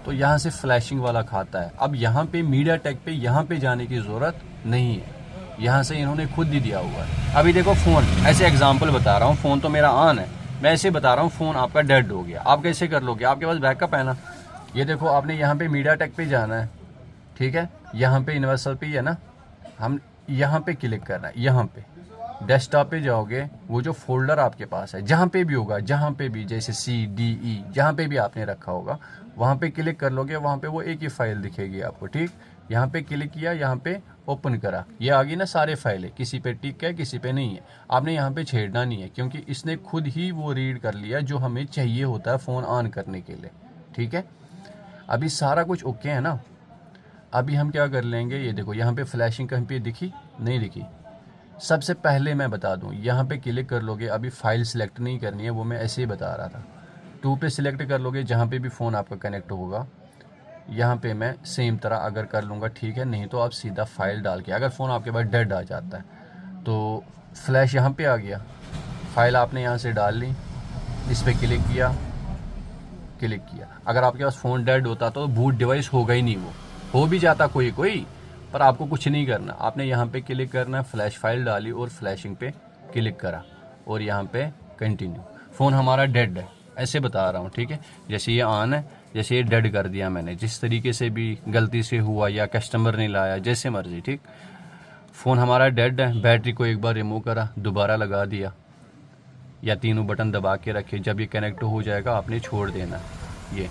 तो यहाँ से फ्लैशिंग वाला खाता है। अब यहाँ पे मीडियाटेक पे यहाँ पे जाने की ज़रूरत नहीं है, यहाँ से इन्होंने खुद ही दिया हुआ है। अभी देखो फ़ोन, ऐसे एग्जांपल बता रहा हूँ, फ़ोन तो मेरा ऑन है, मैं ऐसे बता रहा हूँ, फ़ोन आपका डेड हो गया, आप कैसे कर लोगे? आपके पास बैकअप है ना। ये देखो, आपने यहाँ पे मीडियाटेक पे जाना है, ठीक है, यहाँ पे यूनिवर्सल पे ही है ना, हम यहाँ पे क्लिक करना है। यहाँ पे डेस्कटॉप पे जाओगे, वो जो फोल्डर आपके पास है, जहाँ पे भी होगा, जहाँ पे भी, जैसे CDE, जहाँ पे भी आपने रखा होगा, वहाँ पे क्लिक कर लोगे, वहाँ पे वो एक ही फाइल दिखेगी आपको, ठीक। यहाँ पे क्लिक किया, यहाँ पे ओपन करा, ये आ गई ना सारे फाइलें, किसी पे टिक है, किसी पे नहीं है। आपने यहाँ पे छेड़ना नहीं है, क्योंकि इसने खुद ही वो रीड कर लिया जो हमें चाहिए होता है फ़ोन ऑन करने के लिए, ठीक है। अभी सारा कुछ ओके है ना। अभी हम क्या कर लेंगे, ये देखो यहाँ पे फ्लैशिंग कहीं पे दिखी? नहीं दिखी। सबसे पहले मैं बता दूं, यहाँ पे क्लिक कर लोगे, अभी फाइल सिलेक्ट नहीं करनी है, वो मैं ऐसे ही बता रहा था। 2 पे सिलेक्ट कर लोगे, जहाँ पे भी फ़ोन आपका कनेक्ट होगा। यहाँ पे मैं सेम तरह अगर कर लूँगा, ठीक है, नहीं तो आप सीधा फाइल डाल के, अगर फ़ोन आपके पास डेड आ जाता है तो फ्लैश यहाँ पे आ गया, फाइल आपने यहाँ से डाल ली, इस पर क्लिक किया, अगर आपके पास फ़ोन डेड होता तो बूट डिवाइस होगा ही नहीं, वो हो भी जाता कोई, पर आपको कुछ नहीं करना, आपने यहाँ पे क्लिक करना, फ्लैश फाइल डाली और फ्लैशिंग पे क्लिक करा और यहाँ पे कंटिन्यू। फ़ोन हमारा डेड है, ऐसे बता रहा हूँ, ठीक है। जैसे ये ऑन है, जैसे ये डेड कर दिया मैंने, जिस तरीके से भी गलती से हुआ या कस्टमर ने लाया, जैसे मर्जी, ठीक। फ़ोन हमारा डेड है, बैटरी को एक बार रिमूव करा, दोबारा लगा दिया, या तीनों बटन दबा के रखे, जब ये कनेक्ट हो जाएगा आपने छोड़ देना। ये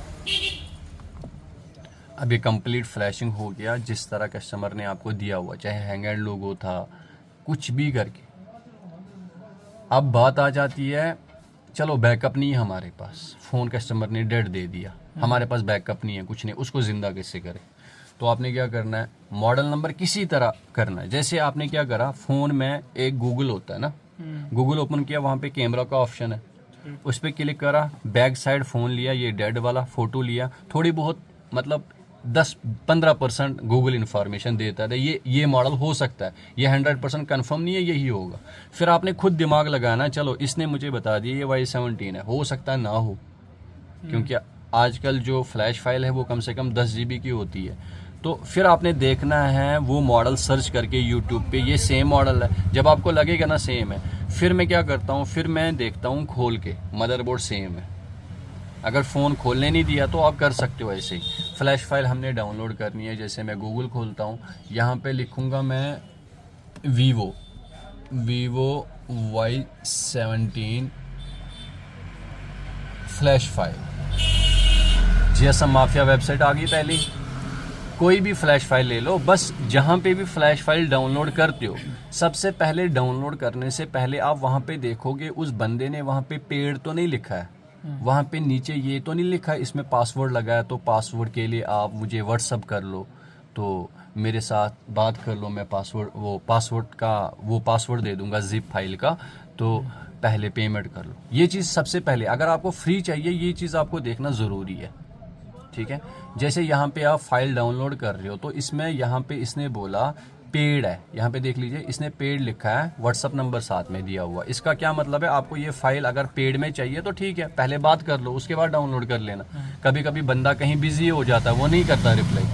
अब ये कंप्लीट फ्लैशिंग हो गया, जिस तरह कस्टमर ने आपको दिया हुआ, चाहे हैंग एंड लोगो था, कुछ भी करके। अब बात आ जाती है, चलो बैकअप नहीं है हमारे पास, फ़ोन कस्टमर ने डेड दे दिया, हमारे पास बैकअप नहीं है, कुछ नहीं, उसको ज़िंदा कैसे करें? तो आपने क्या करना है, मॉडल नंबर किसी तरह करना है। जैसे आपने क्या करा, फ़ोन में एक गूगल होता है ना, गूगल ओपन किया, वहाँ पे कैमरा का ऑप्शन है, उस पर क्लिक करा, बैक साइड फ़ोन लिया, ये डेड वाला फ़ोटो लिया, थोड़ी बहुत मतलब 10-15% गूगल इन्फॉर्मेशन देता है, ये मॉडल हो सकता है, ये 100% कन्फर्म नहीं है, यही होगा। फिर आपने खुद दिमाग लगाना, चलो इसने मुझे बता दिया ये Y17 है, हो सकता है ना हो, क्योंकि आजकल जो फ्लैश फाइल है वो कम से कम 10 GB की होती है। तो फिर आपने देखना है वो मॉडल सर्च करके यूट्यूब पे, ये सेम मॉडल है, जब आपको लगेगा ना सेम है, फिर मैं क्या करता हूँ, फिर मैं देखता हूँ खोल के, मदरबोर्ड सेम है। अगर फ़ोन खोलने नहीं दिया तो आप कर सकते हो ऐसे ही। फ्लैश फाइल हमने डाउनलोड करनी है, जैसे मैं गूगल खोलता हूँ, यहाँ पे लिखूँगा मैं Vivo Y17 flash file. GSM mafia website आ गई पहली। कोई भी फ्लैश फाइल ले लो, बस जहाँ पे भी फ्लैश फाइल डाउनलोड करते हो, सबसे पहले डाउनलोड करने से पहले आप वहाँ पे देखोगे उस बंदे ने वहाँ पे पेड तो नहीं लिखा है, वहाँ पे नीचे ये तो नहीं लिखा है इसमें पासवर्ड लगा है, तो पासवर्ड के लिए आप मुझे व्हाट्सअप कर लो, तो मेरे साथ बात कर लो, मैं पासवर्ड दे दूंगा जिप फाइल का, तो पहले पेमेंट कर लो। ये चीज़ सबसे पहले, अगर आपको फ्री चाहिए, ये चीज़ आपको देखना ज़रूरी है, ठीक है। जैसे यहाँ पे आप फाइल डाउनलोड कर रहे हो, तो इसमें यहाँ पे इसने बोला पेड है, यहाँ पे देख लीजिए, इसने पेड लिखा है, व्हाट्सअप नंबर साथ में दिया हुआ। इसका क्या मतलब है, आपको ये फाइल अगर पेड में चाहिए तो ठीक है, पहले बात कर लो, उसके बाद डाउनलोड कर लेना। कभी कभी बंदा कहीं बिजी हो जाता है, वो नहीं करता रिप्लाई,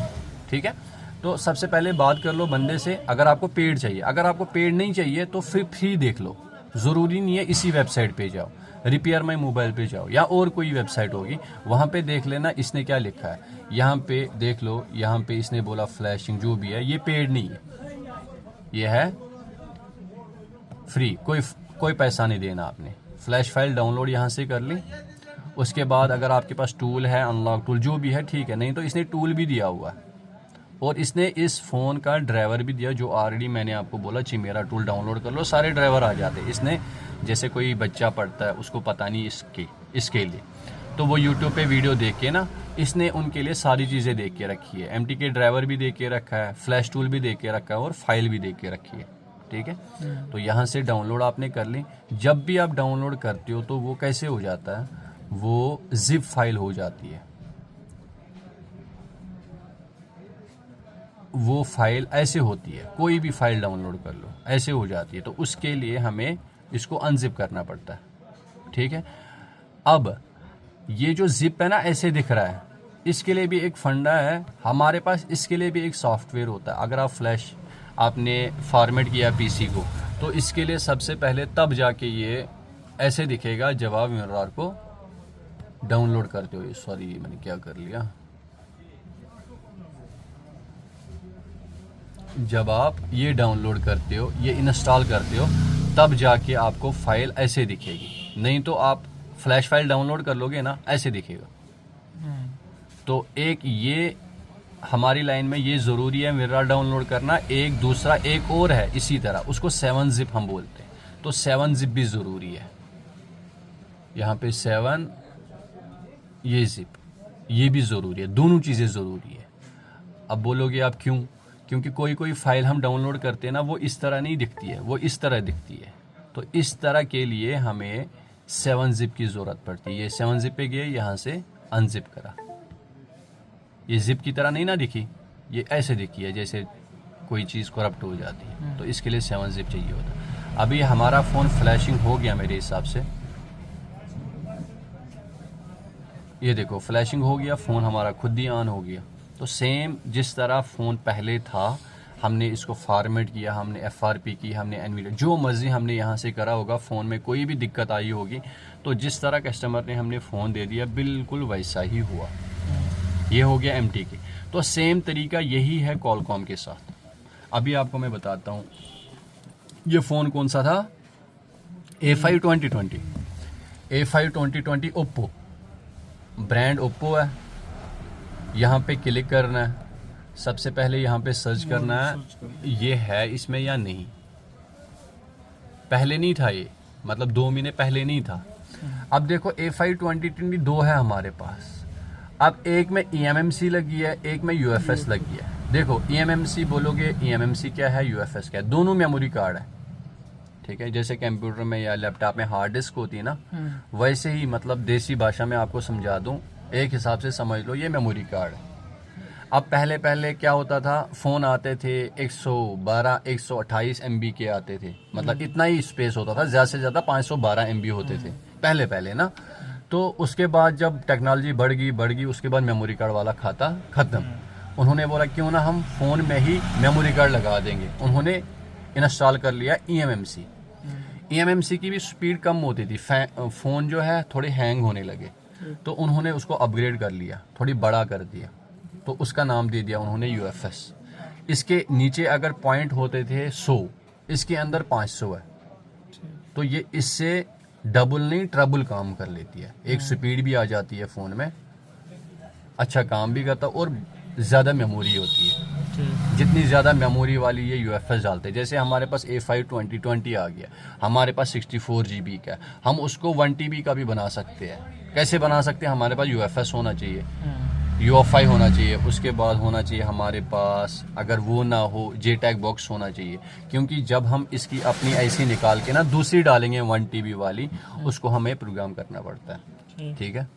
ठीक है। तो सबसे पहले बात कर लो बंदे से, अगर आपको पेड चाहिए। अगर आपको पेड नहीं चाहिए तो फिर फ्री देख लो, ज़रूरी नहीं है इसी वेबसाइट पे जाओ, रिपेयर माई मोबाइल पे जाओ, या और कोई वेबसाइट होगी, वहाँ पे देख लेना इसने क्या लिखा है। यहाँ पे देख लो, यहाँ पे इसने बोला फ्लैशिंग जो भी है ये पेड नहीं है, ये है फ्री, कोई पैसा नहीं देना आपने। फ्लैश फाइल डाउनलोड यहाँ से कर ली, उसके बाद अगर आपके पास टूल है, अनलॉक टूल जो भी है, ठीक है, नहीं तो इसने टूल भी दिया हुआ है, और इसने इस फ़ोन का ड्राइवर भी दिया, जो ऑलरेडी मैंने आपको बोला चिमेरा टूल डाउनलोड कर लो, सारे ड्राइवर आ जाते हैं। इसने जैसे कोई बच्चा पढ़ता है, उसको पता नहीं इसके लिए, तो वो यूट्यूब पे वीडियो देख के ना, इसने उनके लिए सारी चीज़ें देख के रखी है, MTK ड्राइवर भी देख के रखा है, फ्लैश टूल भी देख के रखा है, और फाइल भी देख के रखी है, ठीक है। तो यहाँ से डाउनलोड आपने कर ली। जब भी आप डाउनलोड करते हो तो वो कैसे हो जाता है, वो जिप फाइल हो जाती है, वो फाइल ऐसे होती है, कोई भी फाइल डाउनलोड कर लो ऐसे हो जाती है, तो उसके लिए हमें इसको अनजिप करना पड़ता है, ठीक है। अब ये जो जिप है ना ऐसे दिख रहा है, इसके लिए भी एक फंडा है हमारे पास, इसके लिए भी एक सॉफ्टवेयर होता है। अगर आप फ्लैश आपने फॉर्मेट किया पीसी को, तो इसके लिए सबसे पहले तब जाके ये ऐसे दिखेगा जब आप मिरर को डाउनलोड करते हो। सॉरी मैंने क्या कर लिया, जब आप ये डाउनलोड करते हो, ये इंस्टॉल करते हो, तब जाके आपको फाइल ऐसे दिखेगी। नहीं तो आप फ्लैश फाइल डाउनलोड कर लोगे ना, ऐसे दिखेगा। तो एक ये हमारी लाइन में ये ज़रूरी है मिरर डाउनलोड करना। एक दूसरा एक और है इसी तरह, उसको 7 जिप हम बोलते हैं। तो 7 जिप भी ज़रूरी है। यहाँ पे 7 ये जिप, ये भी ज़रूरी है। दोनों चीज़ें ज़रूरी है। अब बोलोगे आप क्यों? क्योंकि कोई कोई फाइल हम डाउनलोड करते हैं ना, वो इस तरह नहीं दिखती है, वो इस तरह दिखती है। तो इस तरह के लिए हमें 7 जिप की ज़रूरत पड़ती है। ये 7 जिप पे गए, यहाँ से अनजिप करा, ये जिप की तरह नहीं ना दिखी, ये ऐसे दिखी है जैसे कोई चीज़ करप्ट हो जाती है। तो इसके लिए 7 जिप चाहिए होता। अभी हमारा फ़ोन फ्लैशिंग हो गया मेरे हिसाब से, ये देखो फ्लैशिंग हो गया, फ़ोन हमारा खुद ही ऑन हो गया। तो सेम जिस तरह फ़ोन पहले था, हमने इसको फॉर्मेट किया, हमने FRP की, हमने एनवीडिया, जो मर्ज़ी हमने यहाँ से करा होगा, फ़ोन में कोई भी दिक्कत आई होगी, तो जिस तरह कस्टमर ने हमने फ़ोन दे दिया बिल्कुल वैसा ही हुआ। ये हो गया MT की। तो सेम तरीका यही है कॉलकॉम के साथ। अभी आपको मैं बताता हूँ, ये फ़ोन कौन सा था? A5 2020, A5 2020 Oppo, brand Oppo है। यहाँ पे क्लिक करना है, सबसे पहले यहाँ पे सर्च करना है ये है इसमें या नहीं। पहले नहीं था ये, मतलब 2 महीने पहले नहीं था। अब देखो A5 2020 दो है हमारे पास। अब एक में eMMC लगी है, एक में UFS लगी है। देखो eMMC बोलोगे, eMMC क्या है, UFS क्या है? दोनों मेमोरी कार्ड है, ठीक है। जैसे कंप्यूटर में या लैपटॉप में हार्ड डिस्क होती है ना, वैसे ही, मतलब देसी भाषा में आपको समझा दूं, एक हिसाब से समझ लो ये मेमोरी कार्ड है। अब पहले पहले क्या होता था, फ़ोन आते थे 112 128 MB के आते थे, मतलब इतना ही स्पेस होता था, ज़्यादा से ज़्यादा 512 MB होते थे पहले पहले ना। तो उसके बाद जब टेक्नोलॉजी बढ़ गई, उसके बाद मेमोरी कार्ड वाला खाता ख़त्म। उन्होंने बोला क्यों ना हम फ़ोन में ही मेमोरी कार्ड लगा देंगे। उन्होंने इंस्टॉल कर लिया eMMC। eMMC की भी स्पीड कम होती थी, फ़ोन जो है थोड़े हैंग होने लगे, तो उन्होंने उसको अपग्रेड कर लिया, थोड़ी बड़ा कर दिया, तो उसका नाम दे दिया उन्होंने UFS। इसके नीचे अगर पॉइंट होते थे 100, इसके अंदर 500 है। तो ये इससे डबल नहीं ट्रबल काम कर लेती है। एक स्पीड भी आ जाती है फ़ोन में, अच्छा काम भी करता, और ज़्यादा मेमोरी होती है। जितनी ज़्यादा मेमोरी वाली ये UFS डालते हैं, जैसे हमारे पास A5 2020 आ गया, हमारे पास 64 GB का, हम उसको 1 TB का भी बना सकते हैं। कैसे बना सकते हैं? हमारे पास UFS होना चाहिए, UEFI होना चाहिए, उसके बाद होना चाहिए हमारे पास, अगर वो ना हो JTAG बॉक्स होना चाहिए। क्योंकि जब हम इसकी अपनी ऐसी निकाल के ना दूसरी डालेंगे 1 TB वाली, उसको हमें प्रोग्राम करना पड़ता है, ठीक है।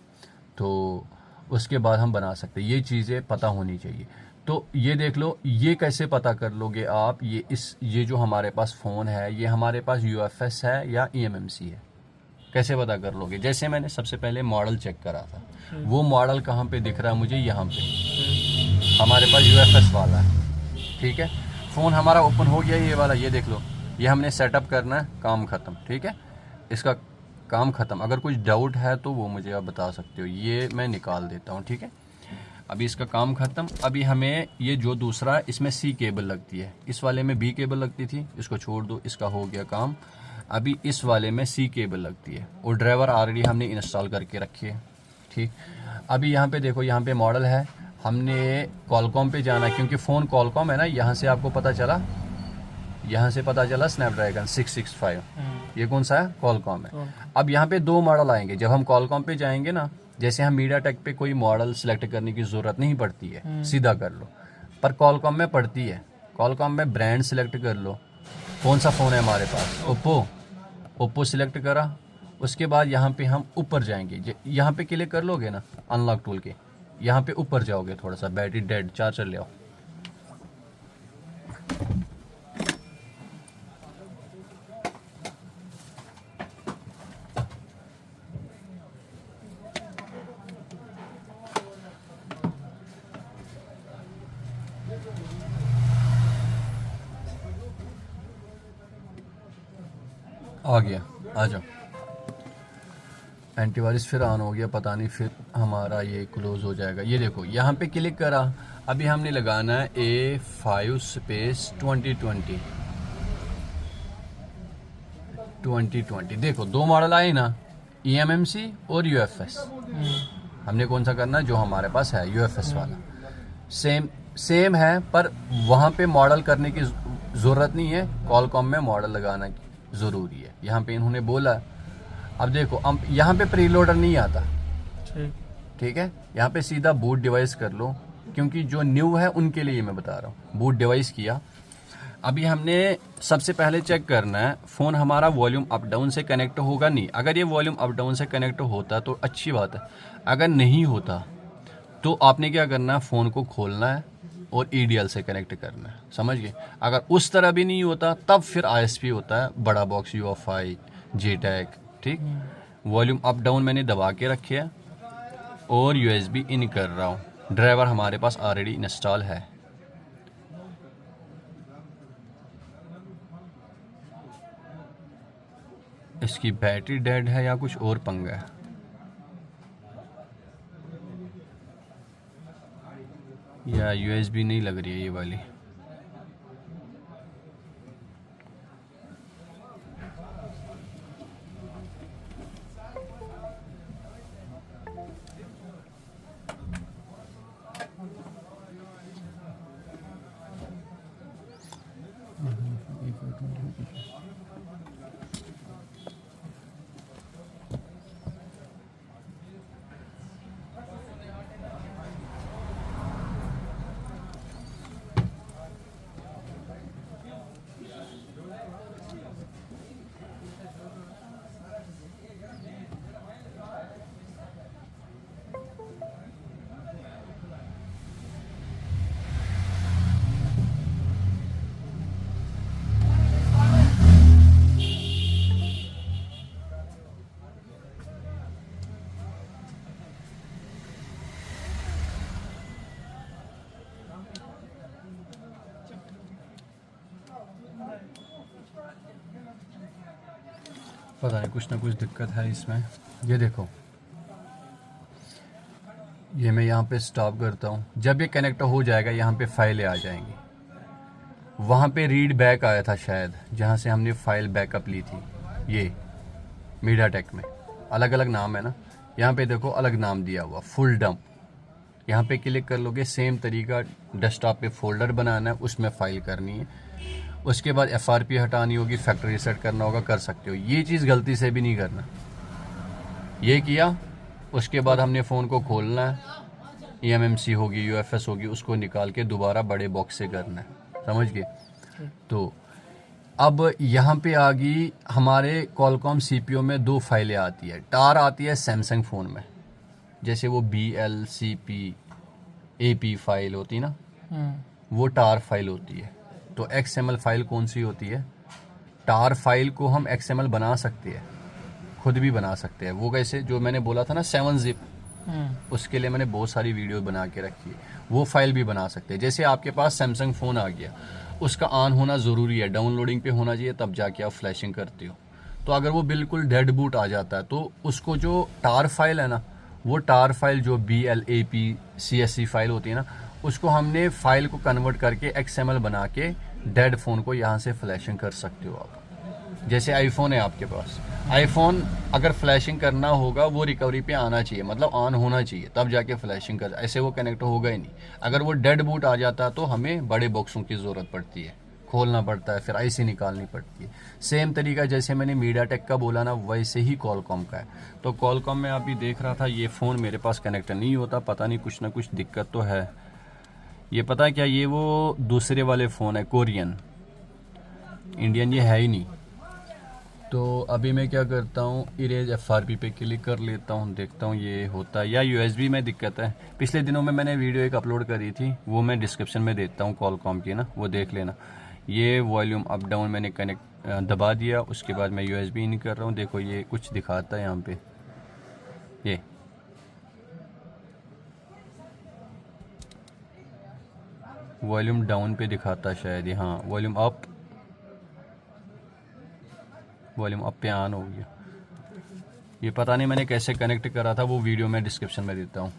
तो उसके बाद हम बना सकते हैं। ये चीज़ें पता होनी चाहिए। तो ये देख लो, ये कैसे पता कर लोगे आप, ये जो हमारे पास फ़ोन है, ये हमारे पास UFS है या eMMC है, कैसे पता कर लोगे? जैसे मैंने सबसे पहले मॉडल चेक करा था, वो मॉडल कहाँ पे दिख रहा है मुझे? यहाँ पे हमारे पास UFS वाला है, ठीक है। फ़ोन हमारा ओपन हो गया, ये वाला, ये देख लो, ये हमने सेटअप करना है, काम ख़त्म, ठीक है। इसका काम ख़त्म। अगर कुछ डाउट है तो वो मुझे आप बता सकते हो, ये मैं निकाल देता हूँ, ठीक है। अभी इसका काम ख़त्म। अभी हमें ये जो दूसरा, इसमें C केबल लगती है, इस वाले में B केबल लगती थी, इसको छोड़ दो, इसका हो गया काम। अभी इस वाले में C केबल लगती है, और ड्राइवर ऑलरेडी हमने इंस्टॉल करके रखी है, ठीक। अभी यहाँ पे देखो, यहाँ पे मॉडल है, हमने कॉलकॉम पे जाना है, क्योंकि फ़ोन कॉलकॉम है ना। यहाँ से आपको पता चला, यहाँ से पता चला स्नैपड्रैगन 665, ये कौन सा है? कॉलकॉम है। अब यहाँ पे 2 मॉडल आएंगे। जब हम कॉलकॉम पे जाएंगे ना, जैसे हम मीडियाटेक पे कोई मॉडल सेलेक्ट करने की ज़रूरत नहीं पड़ती है, सीधा कर लो, पर कॉलकॉम में पड़ती है। कॉलकॉम में ब्रांड सेलेक्ट कर लो, कौन सा फ़ोन है हमारे पास, ओप्पो सेलेक्ट करा। उसके बाद यहाँ पे हम ऊपर जाएंगे, यहाँ पे क्लिक कर लोगे ना अनलॉक टूल के, यहाँ पे ऊपर जाओगे थोड़ा सा, बैटरी डेड, चार्जर ले आओ। आ गया, आ जाओ। एंटीवायरस फिर ऑन हो गया, पता नहीं फिर हमारा ये क्लोज हो जाएगा। ये देखो यहाँ पे क्लिक करा, अभी हमने लगाना है A5 स्पेस 2020। देखो दो मॉडल आए ना, EMMC और UFS। हमने कौन सा करना है, जो हमारे पास है UFS वाला। सेम है, पर वहाँ पे मॉडल करने की ज़रूरत नहीं है, कॉलकॉम में मॉडल लगाना ज़रूरी है। यहाँ पे इन्होंने बोला। अब देखो अब यहाँ पे प्रीलोडर नहीं आता, ठीक है। यहाँ पे सीधा बूट डिवाइस कर लो, क्योंकि जो न्यू है उनके लिए मैं बता रहा हूँ। बूट डिवाइस किया, अभी हमने सबसे पहले चेक करना है फ़ोन हमारा वॉल्यूम अप डाउन से कनेक्ट होगा नहीं। अगर ये वॉल्यूम अप डाउन से कनेक्ट होता तो अच्छी बात है, अगर नहीं होता तो आपने क्या करना है, फ़ोन को खोलना है और EDL से कनेक्ट करना है, समझ गए। अगर उस तरह भी नहीं होता तब फिर ISP होता है, बड़ा बॉक्स UFI JTAG, ठीक। वॉल्यूम अप डाउन मैंने दबा के रखे है और USB इन कर रहा हूँ। ड्राइवर हमारे पास ऑलरेडी इंस्टॉल है। इसकी बैटरी डेड है या कुछ और पंगा है। या USB नहीं लग रही है ये वाली। पता नहीं कुछ ना कुछ दिक्कत है इसमें। ये देखो, ये मैं यहाँ पे स्टॉप करता हूँ। जब ये कनेक्ट हो जाएगा यहाँ पे फाइलें आ जाएंगी। वहाँ पे रीड बैक आया था शायद, जहाँ से हमने फाइल बैकअप ली थी। ये मीडियाटेक में अलग अलग नाम है ना, यहाँ पे देखो अलग नाम दिया हुआ, फुल डंप। यहाँ पे क्लिक कर लोगे, सेम तरीका डेस्कटॉप पे फोल्डर बनाना है, उसमें फाइल करनी है। उसके बाद FRP हटानी होगी, फैक्ट्री रीसेट करना होगा, कर सकते हो। ये चीज़ गलती से भी नहीं करना। ये किया, उसके बाद हमने फ़ोन को खोलना है, EMMC होगी UFS होगी, उसको निकाल के दोबारा बड़े बॉक्स से करना है, समझ गए। तो अब यहाँ पे आ गई हमारे कॉलकॉम CPU में दो फाइलें आती है। टार आती है सैमसंग फ़ोन में, जैसे वो BLCP AP फाइल होती ना, वो टार फाइल होती है। तो XML फाइल कौन सी होती है, टार फाइल को हम XML बना सकते हैं, खुद भी बना सकते हैं। वो कैसे, जो मैंने बोला था ना 7-zip, उसके लिए मैंने बहुत सारी वीडियो बना के रखी है। वो फाइल भी बना सकते हैं। जैसे आपके पास सैमसंग फ़ोन आ गया, उसका ऑन होना ज़रूरी है, डाउनलोडिंग पे होना चाहिए, तब जाके आप फ्लैशिंग करते हो। तो अगर वो बिल्कुल डेड बूट आ जाता है तो उसको जो टार फाइल है ना, वो टार फाइल जो BLAP CSC फाइल होती है ना, उसको हमने फाइल को कन्वर्ट करके XML बना के डेड फ़ोन को यहाँ से फ्लैशिंग कर सकते हो आप। जैसे आईफोन है आपके पास, आईफोन अगर फ्लैशिंग करना होगा वो रिकवरी पे आना चाहिए, मतलब ऑन होना चाहिए, तब जाके फ्लैशिंग कर, ऐसे वो कनेक्ट होगा ही नहीं। अगर वो डेड बूट आ जाता तो हमें बड़े बॉक्सों की ज़रूरत पड़ती है, खोलना पड़ता है, फिर IC निकालनी पड़ती है। सेम तरीका जैसे मैंने मीडियाटेक का बोला ना, वैसे ही कॉलकॉम का है। तो कॉलकॉम में अभी देख रहा था, ये फ़ोन मेरे पास कनेक्ट नहीं होता, पता नहीं कुछ ना कुछ दिक्कत तो है। ये पता है क्या, ये वो दूसरे वाले फ़ोन है, कोरियन, इंडियन ये है ही नहीं। तो अभी मैं क्या करता हूँ, इरेज FRP पे क्लिक कर लेता हूँ, देखता हूँ ये होता है या USB में दिक्कत है। पिछले दिनों में मैंने वीडियो एक अपलोड करी थी, वो मैं डिस्क्रिप्शन में देता हूँ कॉलकॉम की ना, वो देख लेना। ये वॉल्यूम अप डाउन मैंने कनेक्ट दबा दिया, उसके बाद मैं USB इन कर रहा हूँ। देखो ये कुछ दिखाता है यहाँ पे, ये वॉल्यूम डाउन पे दिखाता है शायद, हाँ वॉल्यूम अप पे ऑन हो गया। ये पता नहीं मैंने कैसे कनेक्ट करा था, वो वीडियो मैं डिस्क्रिप्शन में देता हूँ,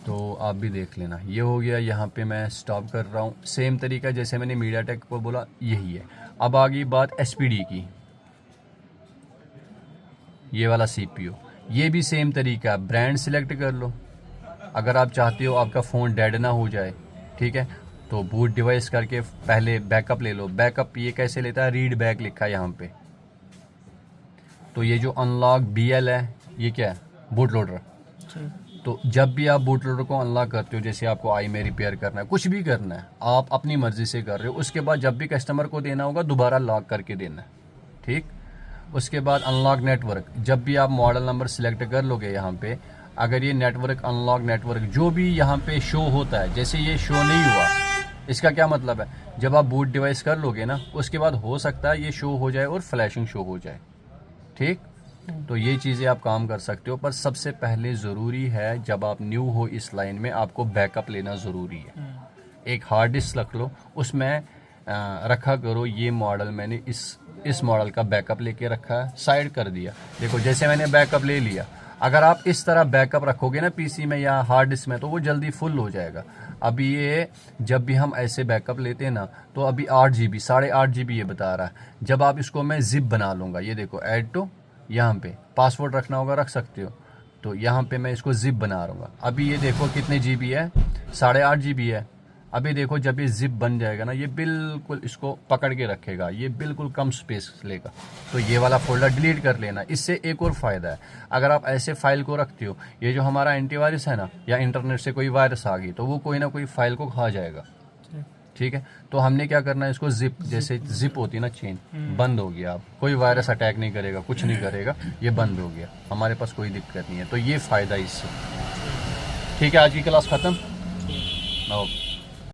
तो आप भी देख लेना। ये हो गया, यहाँ पे मैं स्टॉप कर रहा हूँ। सेम तरीका जैसे मैंने मीडियाटेक को बोला यही है। अब आ गई बात SPD की, ये वाला CPU, ये भी सेम तरीका, ब्रांड सिलेक्ट कर लो। अगर आप चाहते हो आपका फ़ोन डेड ना हो जाए, ठीक है, तो बूट डिवाइस करके पहले बैकअप ले लो। बैकअप ये कैसे लेता है, रीड बैक लिखा है यहाँ पे। तो ये जो अनलॉक BL है, ये क्या है, बूट लोडर। तो जब भी आप बूट लोडर को अनलॉक करते हो, जैसे आपको आई में रिपेयर करना है, कुछ भी करना है, आप अपनी मर्जी से कर रहे हो, उसके बाद जब भी कस्टमर को देना होगा दोबारा लॉक करके देना है, ठीक। उसके बाद अनलॉक नेटवर्क, जब भी आप मॉडल नंबर सिलेक्ट कर लोगे यहाँ पे, अगर ये नेटवर्क अनलॉक नेटवर्क जो भी यहाँ पे शो होता है, जैसे ये शो नहीं हुआ, इसका क्या मतलब है, जब आप बूट डिवाइस कर लोगे ना, उसके बाद हो सकता है ये शो हो जाए और फ्लैशिंग शो हो जाए, ठीक। तो ये चीज़ें आप काम कर सकते हो, पर सबसे पहले ज़रूरी है जब आप न्यू हो इस लाइन में, आपको बैकअप लेना ज़रूरी है। एक हार्ड डिस्क रख लो, उसमें रखा करो ये मॉडल, मैंने इस मॉडल का बैकअप लेके रखा है, साइड कर दिया। देखो जैसे मैंने बैकअप ले लिया, अगर आप इस तरह बैकअप रखोगे ना PC में या हार्ड डिस्क में, तो वो जल्दी फुल हो जाएगा। अभी ये जब भी हम ऐसे बैकअप लेते हैं ना, तो अभी 8 GB 8.5 GB ये बता रहा है। जब आप इसको मैं जिप बना लूँगा, ये देखो ऐड टू, यहाँ पे पासवर्ड रखना होगा रख सकते हो, तो यहाँ पे मैं इसको जिप बना रहा हूँ। अभी ये देखो कितने GB है, 8.5 GB है। अभी देखो जब ये जिप बन जाएगा ना, ये बिल्कुल इसको पकड़ के रखेगा, ये बिल्कुल कम स्पेस लेगा। तो ये वाला फोल्डर डिलीट कर लेना। इससे एक और फ़ायदा है, अगर आप ऐसे फाइल को रखते हो, ये जो हमारा एंटीवायरस है ना, या इंटरनेट से कोई वायरस आ गई, तो वो कोई ना कोई फाइल को खा जाएगा, ठीक है। तो हमने क्या करना है, इसको जिप, जैसे जिप होती है ना चेन, बंद हो गया, अब कोई वायरस अटैक नहीं करेगा, कुछ नहीं करेगा, ये बंद हो गया, हमारे पास कोई दिक्कत नहीं है। तो ये फ़ायदा इससे, ठीक है। आज की क्लास ख़त्म, ओके।